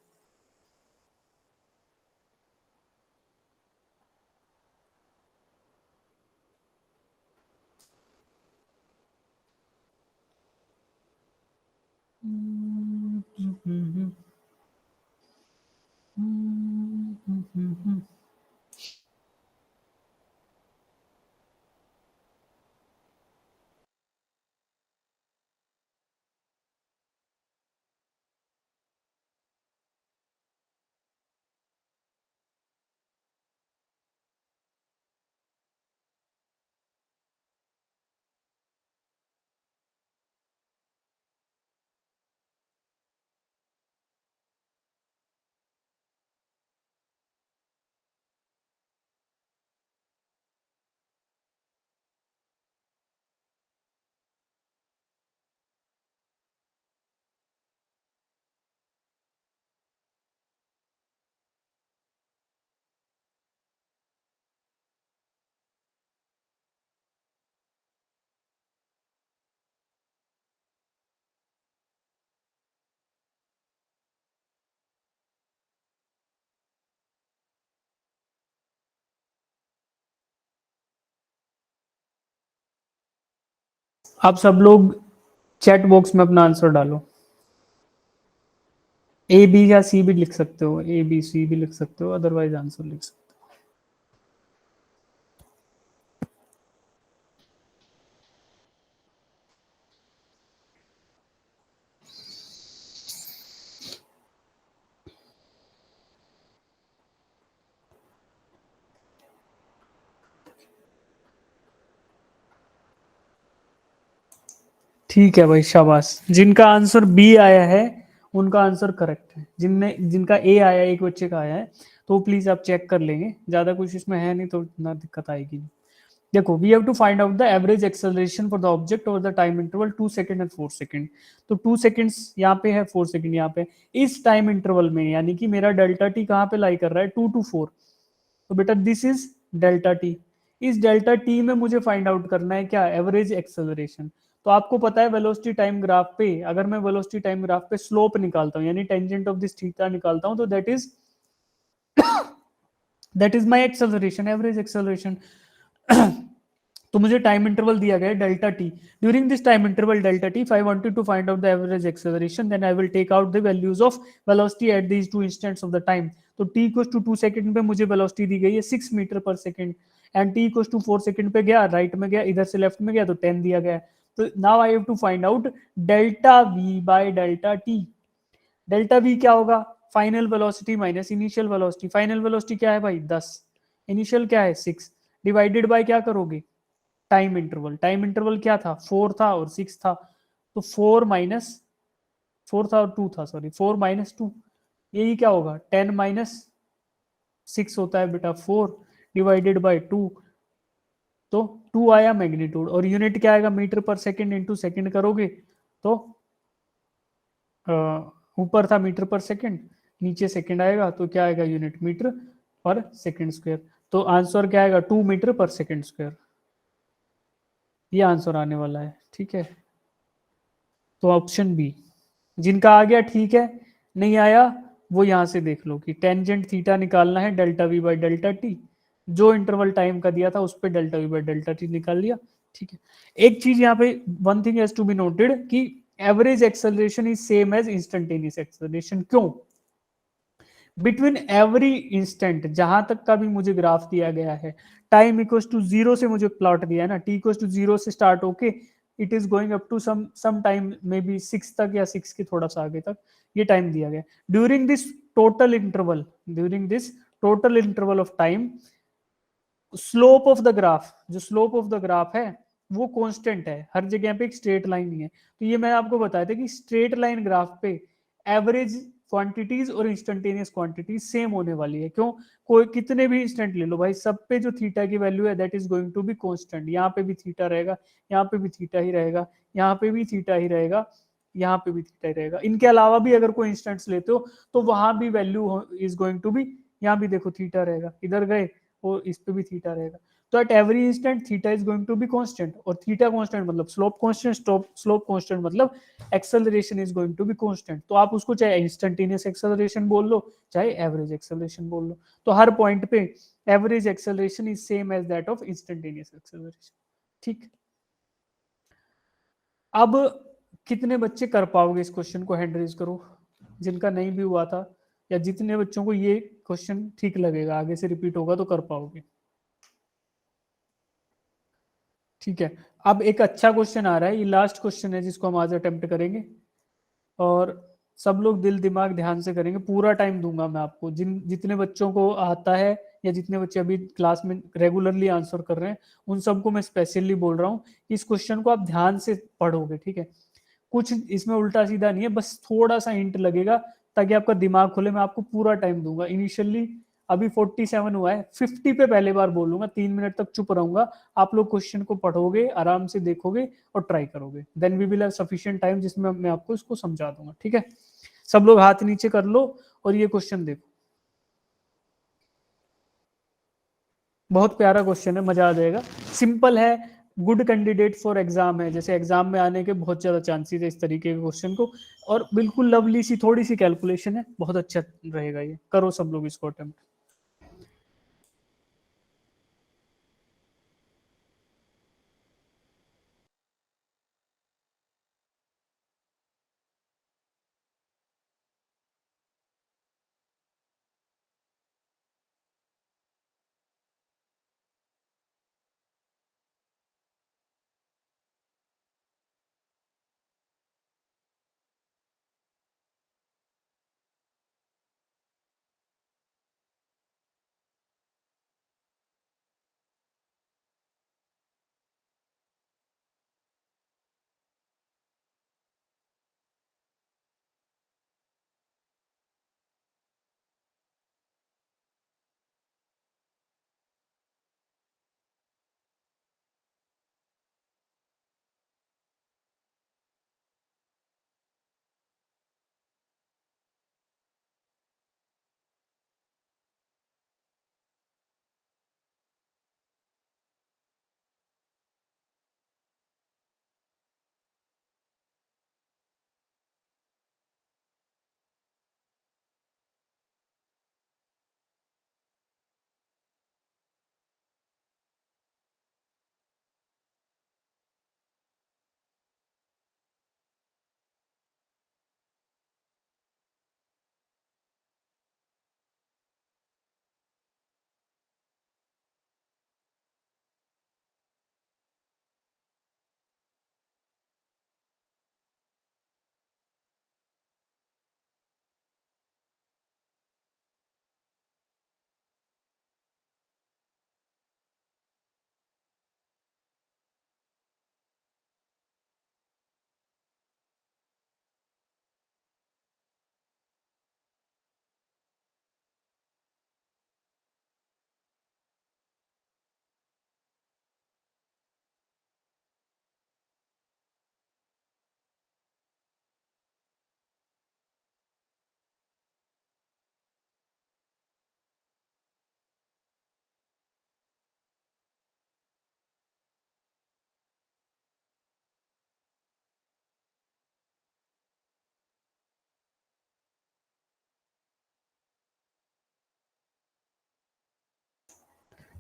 आप सब लोग चैट बॉक्स में अपना आंसर डालो। ए बी या सी भी लिख सकते हो, ए बी सी भी लिख सकते हो, अदरवाइज आंसर लिख सकते हो। ठीक है भाई, शाबाश। जिनका आंसर बी आया है उनका आंसर करेक्ट है, जिनका ए आया है, एक बच्चे का आया है, तो प्लीज आप चेक कर लेंगे, ज्यादा कुछ इसमें है नहीं तो ना दिक्कत आएगी। देखो, we have to find out the average acceleration for the object over the time interval 2 second and 4 second. तो 2 सेकंड्स यहाँ पे है, 4 सेकंड यहाँ पे। इस टाइम इंटरवल में यानी कि मेरा डेल्टा टी कहाँ पे लाई कर रहा है, 2 to 4। तो बेटा दिस इज डेल्टा टी। इस डेल्टा टी में मुझे फाइंड आउट करना है क्या, एवरेज एक्सेलरेशन। तो आपको पता है वेलोसिटी टाइम ग्राफ पे, अगर मैं वेलोसिटी टाइम ग्राफ पे स्लोप निकालता हूँ यानी टेंजेंट ऑफ दिस थीटा निकालता हूँ, तो that is my acceleration, average acceleration. तो मुझे टाइम इंटरवल दिया गया है delta T. During this time interval delta T, if I wanted to find out the average acceleration, then I will take out the values of velocity at these two instants of the time. तो t equals to 2 second पे मुझे velocity दी गई है 6 metre per second, and t equals to 4 second पे गया, right में गया, इधर से लेफ्ट में गया, तो 10 दिया गया है। तो now I have to find out delta v by delta t। Delta v क्या होगा, final velocity minus initial velocity. Final velocity क्या है भाई, 10, इनिशियल क्या है 6, डिवाइडेड बाय क्या करोगे, टाइम इंटरवल। टाइम इंटरवल क्या था, 4 था और 6 था, तो 4 था और 2 था, सॉरी 4 - 2, यही क्या होगा, 10 - 6 होता है बेटा 4, डिवाइडेड बाय 2। तो 2 आया मैग्नीट्यूड, और यूनिट क्या आएगा, metre per second into second करोगे तो ऊपर था मीटर पर सेकंड, नीचे सेकंड आएगा, तो क्या आएगा, unit metre per second square. तो आंसर क्या आएगा, 2 मीटर पर सेकंड स्क्वायर, ये आंसर आने वाला है। ठीक है, तो ऑप्शन बी। जिनका आ गया ठीक है, नहीं आया वो यहां से देख लो कि टेंजेंट थीटा निकालना है delta v by delta t, जो इंटरवल टाइम का दिया था उस पर delta v by delta t निकाल लिया। ठीक है, एक चीज यहाँ पे, one thing has to be noted कि average acceleration is same as instantaneous acceleration. क्यों, बिटवीन एवरी इंस्टेंट, जहां तक का भी मुझे ग्राफ दिया गया है, टाइम इक्वल्स टू 0 से मुझे प्लॉट दिया है ना, टी इक्वल्स टू 0 से स्टार्ट होके it is going up to some time maybe 6 तक या 6 के थोड़ा सा आगे तक, ये टाइम दिया गया। During this total interval, during this total interval of time, slope of the graph, जो स्लोप ऑफ द ग्राफ है वो कांस्टेंट है, हर जगह पे एक स्ट्रेट लाइन ही है। तो ये मैं आपको बताया था कि स्ट्रेट लाइन ग्राफ पे एवरेज क्वांटिटीज और इंस्टेंटेनियस क्वांटिटीज सेम होने वाली है। क्यों, कोई कितने भी इंस्टेंट ले लो भाई, सब पे जो थीटा की वैल्यू है that is going to be constant. यहाँ पे भी थीटा रहेगा, यहाँ पे भी थीटा ही रहेगा, यहाँ पे भी थीटा ही रहेगा, यहाँ पे भी थीटा ही रहेगा। इनके अलावा भी अगर कोई इंस्टेंट्स लेते हो तो वहां भी value is going to be, यहाँ भी देखो थीटा रहेगा, इधर गए और इस पे भी थीटा रहेगा। तो at every instant theta is going to be constant, और थीटा कांस्टेंट मतलब स्लोप कांस्टेंट, स्लोप कांस्टेंट मतलब acceleration is going to be constant. तो आप उसको चाहे इंस्टेंटेनियस एक्सेलरेशन बोल लो चाहे एवरेज एक्सेलरेशन बोल लो, तो हर पॉइंट पे average acceleration is same as that of instantaneous acceleration. ठीक, अब कितने बच्चे कर पाओगे इस क्वेश्चन को, हैंड रेज करो जिनका नहीं भी हुआ था, या जितने बच्चों को ये क्वेश्चन ठीक लगेगा आगे से रिपीट होगा तो कर पाओगे। ठीक है, अब एक अच्छा क्वेश्चन आ रहा है, ये लास्ट क्वेश्चन है जिसको हम आज अटेम्प्ट करेंगे, और सब लोग दिल दिमाग ध्यान से करेंगे, पूरा टाइम दूंगा मैं आपको। जितने बच्चों को आता है या जितने बच्चे अभी क्लास में रेगुलरली आंसर कर रहे हैं उन सबको मैं स्पेशली बोल रहा हूँ कि इस क्वेश्चन को आप ध्यान से पढ़ोगे। ठीक है, कुछ इसमें उल्टा सीधा नहीं है, बस थोड़ा सा हिंट लगेगा ताकि आपका दिमाग खुले। मैं आपको पूरा टाइम दूंगा, इनिशियली अभी 47 हुआ है, 50 पे पहले बार बोलूंगा, 3 मिनट तक चुप रहूंगा। आप लोग क्वेश्चन को पढ़ोगे, आराम से देखोगे और ट्राई करोगे, then we will have sufficient time जिसमें मैं आपको इसको समझा दूंगा। ठीक है, सब लोग हाथ नीचे कर लो और ये क्वेश्चन देखो, बहुत प्यारा क्वेश्चन है, मजा आ जाएगा, सिंपल है, गुड कैंडिडेट फॉर एग्जाम है, जैसे एग्जाम में आने के बहुत ज्यादा चांसेस है इस तरीके के क्वेश्चन को, और बिल्कुल लवली सी थोड़ी सी कैलकुलेशन है, बहुत अच्छा रहेगा ये, करो सब लोग इसको अटेम्प्ट।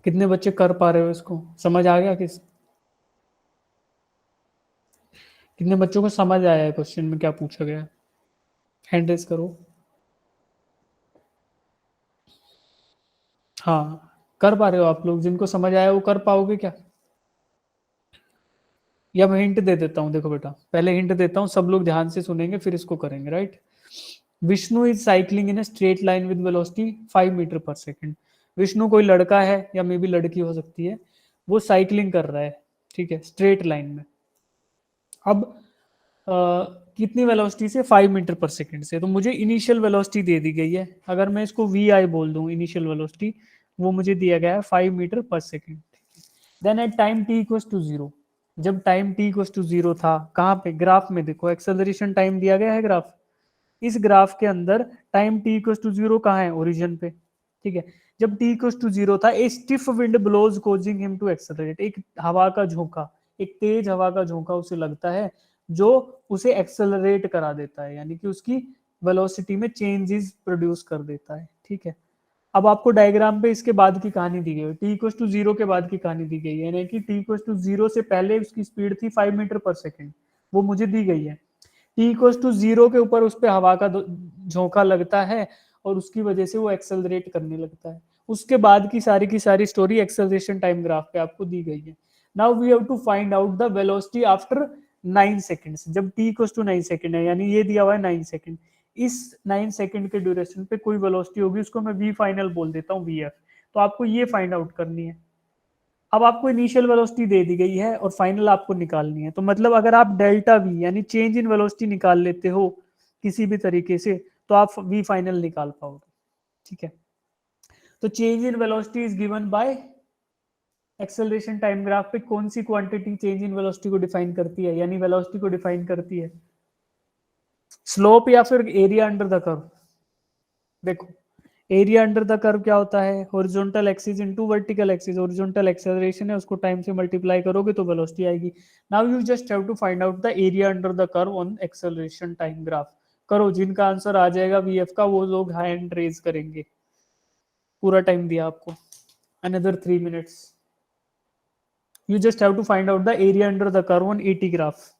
कितने बच्चे कर पा रहे हो इसको, समझ आ गया कितने बच्चों को समझ आया है क्वेश्चन में क्या पूछा गया है, हैंड रेज करो। हाँ, कर पा रहे हो आप लोग, जिनको समझ आया वो कर पाओगे क्या, या मैं हिंट दे देता हूँ, देखो बेटा पहले हिंट देता हूँ, सब लोग ध्यान से सुनेंगे फिर इसको करेंगे, right. Vishnu is cycling in straight line with velocity 5 metre per second. Vishnu कोई लड़का है या मे बी लड़की हो सकती है, वो साइकिलिंग कर रहा है, ठीक है, स्ट्रेट लाइन में। अब कितनी वेलोसिटी से, 5 मीटर पर सेकेंड से, तो मुझे इनिशियल वेलोसिटी दे दी गई है, अगर मैं इसको वी आई बोल दूं इनिशियल वेलोसिटी, वो मुझे दिया गया है 5 metre per second. Then at time T equals to 0, जब time t equal to zero था, कहाँ पे ग्राफ में देखो एक्सेलरेशन टाइम दिया गया है ग्राफ, इस ग्राफ के अंदर time t equal to zero कहाँ है, ओरिजिन पे, ठीक है। जब t इक्वल टू जीरो था, a stiff wind blows causing him to accelerate, एक हवा का झोंका, एक तेज हवा का झोंका उसे लगता है जो उसे एक्सेलरेट करा देता है, यानी कि उसकी वेलोसिटी में चेंजेस प्रोड्यूस कर देता है, ठीक है। अब आपको डायग्राम पे इसके बाद की कहानी दी गई है, टी इक्वल टू जीरो के बाद की कहानी दी गई है, यानी कि टी इक्वल टू जीरो से पहले उसकी स्पीड थी 5 मीटर पर सेकेंड, वो मुझे दी गई है। टी इक्वल टू जीरो के ऊपर उस पर हवा का झोंका लगता है और उसकी वजह से वो एक्सेलरेट करने लगता है। उसके बाद की सारी स्टोरी एक्सेलरेशन टाइम ग्राफ पे आपको दी गई है। Now we have to find out the velocity after 9 seconds, जब टी इक्वल टू 9 सेकेंड है, यानी ये दिया हुआ है 9 सेकेंड, इस 9 सेकेंड के ड्यूरेशन पे कोई वेलोसिटी होगी, उसको मैं वी फाइनल बोल देता हूँ, वी एफ। तो आपको ये फाइंड आउट करनी है। अब आपको इनिशियल वेलोसिटी दे दी गई है और फाइनल आपको निकालनी है, तो मतलब अगर आप डेल्टा वी यानी चेंज इन वेलोसिटी निकाल लेते हो किसी भी तरीके से, तो आप वी फाइनल निकाल पाओगे, ठीक है। तो change in velocity is given by acceleration time graph पे कौन सी क्वांटिटी चेंज इन वेलोसिटी को डिफाइन करती है, यानी वेलोसिटी को डिफाइन करती है, स्लोप या फिर एरिया अंडर द कर्व। देखो एरिया अंडर द कर्व क्या होता है, horizontal axis into vertical axis, horizontal acceleration है, उसको टाइम से मल्टीप्लाई करोगे तो वेलोसिटी आएगी। Now you just have to find out the area under the curve on acceleration time graph. करो, जिनका आंसर आ जाएगा वीएफ का वो लोग हैंड रेज करेंगे। पूरा टाइम दिया आपको, another 3 minutes. You just have to find out the area under the curve on AT graph.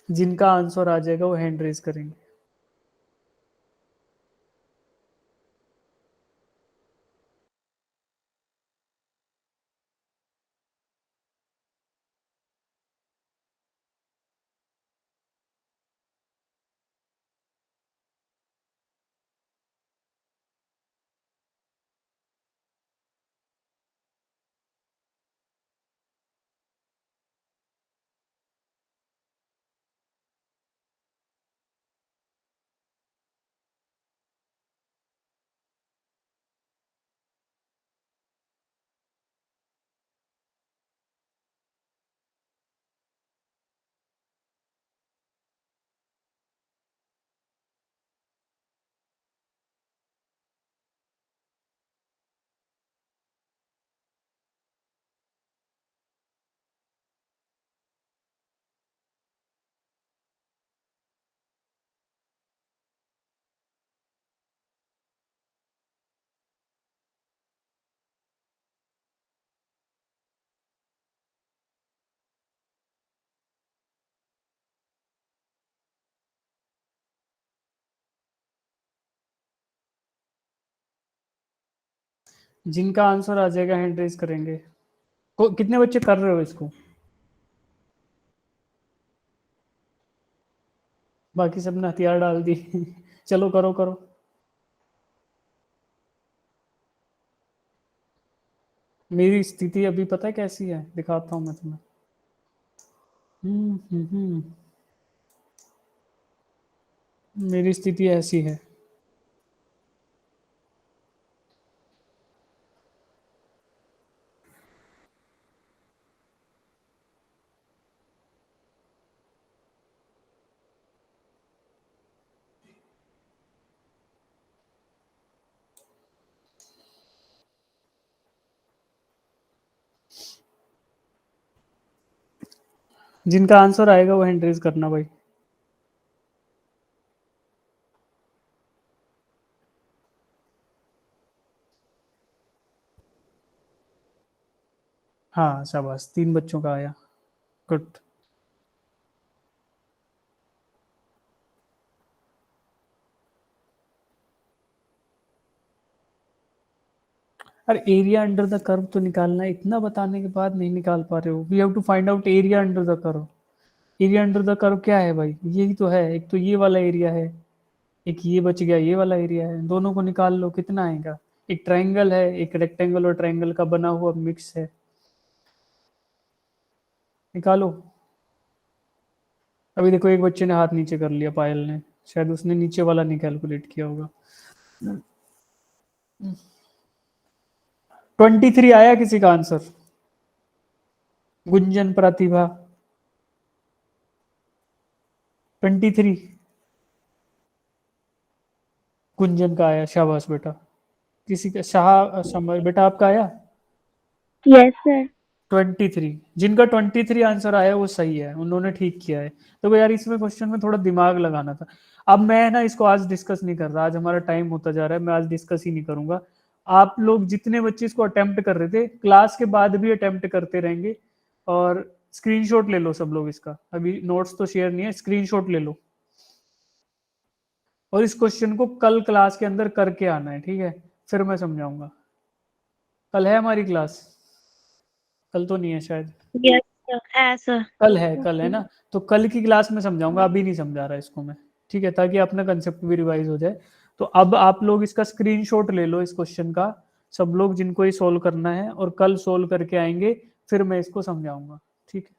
जिनका आंसर आ जाएगा वो हैंड रेज करेंगे। जिनका आंसर आ जाएगा हैंड रेज करेंगे। कितने बच्चे कर रहे हो इसको, बाकी सबने हथियार डाल दी चलो करो करो। मेरी स्थिति अभी पता है कैसी है, दिखाता हूँ मैं तुम्हें। हम्म हम्म हम्म। मेरी स्थिति ऐसी है। जिनका आंसर आएगा वो हैंड रेज करना भाई। हाँ शाबाश, 3 बच्चों का आया, गुड। अरे एरिया अंडर द कर्व तो निकालना है, इतना बताने के बाद नहीं निकाल पा रहे हो। We have to find out area under the curve. Area under the curve क्या है भाई, यही तो है, एक तो ये वाला एरिया है, एक ये बच गया, ये वाला एरिया है, दोनों को निकाल लो, कितना आएगा। एक ट्रायंगल है, एक रेक्टेंगल और ट्रायंगल का बना हुआ मिक्स है, निकालो। अभी देखो एक बच्चे ने हाथ नीचे कर लिया, पायल ने, शायद उसने नीचे वाला नहीं कैलकुलेट किया होगा। 23 आया किसी का आंसर? गुंजन, प्रतिभा, 23 गुंजन का आया, शाबाश बेटा। किसी का शाह समर बेटा आपका आया? Yes sir. 23, जिनका 23 आंसर आया वो सही है, उन्होंने ठीक किया है। तो यार इसमें क्वेश्चन में थोड़ा दिमाग लगाना था। अब मैं ना इसको आज डिस्कस नहीं कर रहा, आज हमारा टाइम होता जा रहा है, मैं आज डिस्कस ही नहीं करूंगा। आप लोग जितने बच्चे इसको अटेम्प्ट कर रहे थे, क्लास के बाद भी अटेम्प्ट करते रहेंगे। और स्क्रीनशॉट ले लो सब लोग इसका, अभी नोट्स तो शेयर नहीं है, स्क्रीनशॉट ले लो। और इस क्वेश्चन को कल क्लास के अंदर करके आना है, ठीक है? फिर मैं समझाऊंगा। कल है हमारी क्लास? कल तो नहीं है शायद। यस सर, है सर। कल है ना? तो कल की क्लास में समझाऊंगा, अभी नहीं समझा रहा इसको मैं, ठीक है? ताकि अपना कंसेप्ट भी रिवाइज हो जाए। तो अब आप लोग इसका स्क्रीनशॉट ले लो इस क्वेश्चन का, सब लोग जिनको ये सोल्व करना है, और कल सोल्व करके आएंगे, फिर मैं इसको समझाऊंगा, ठीक है?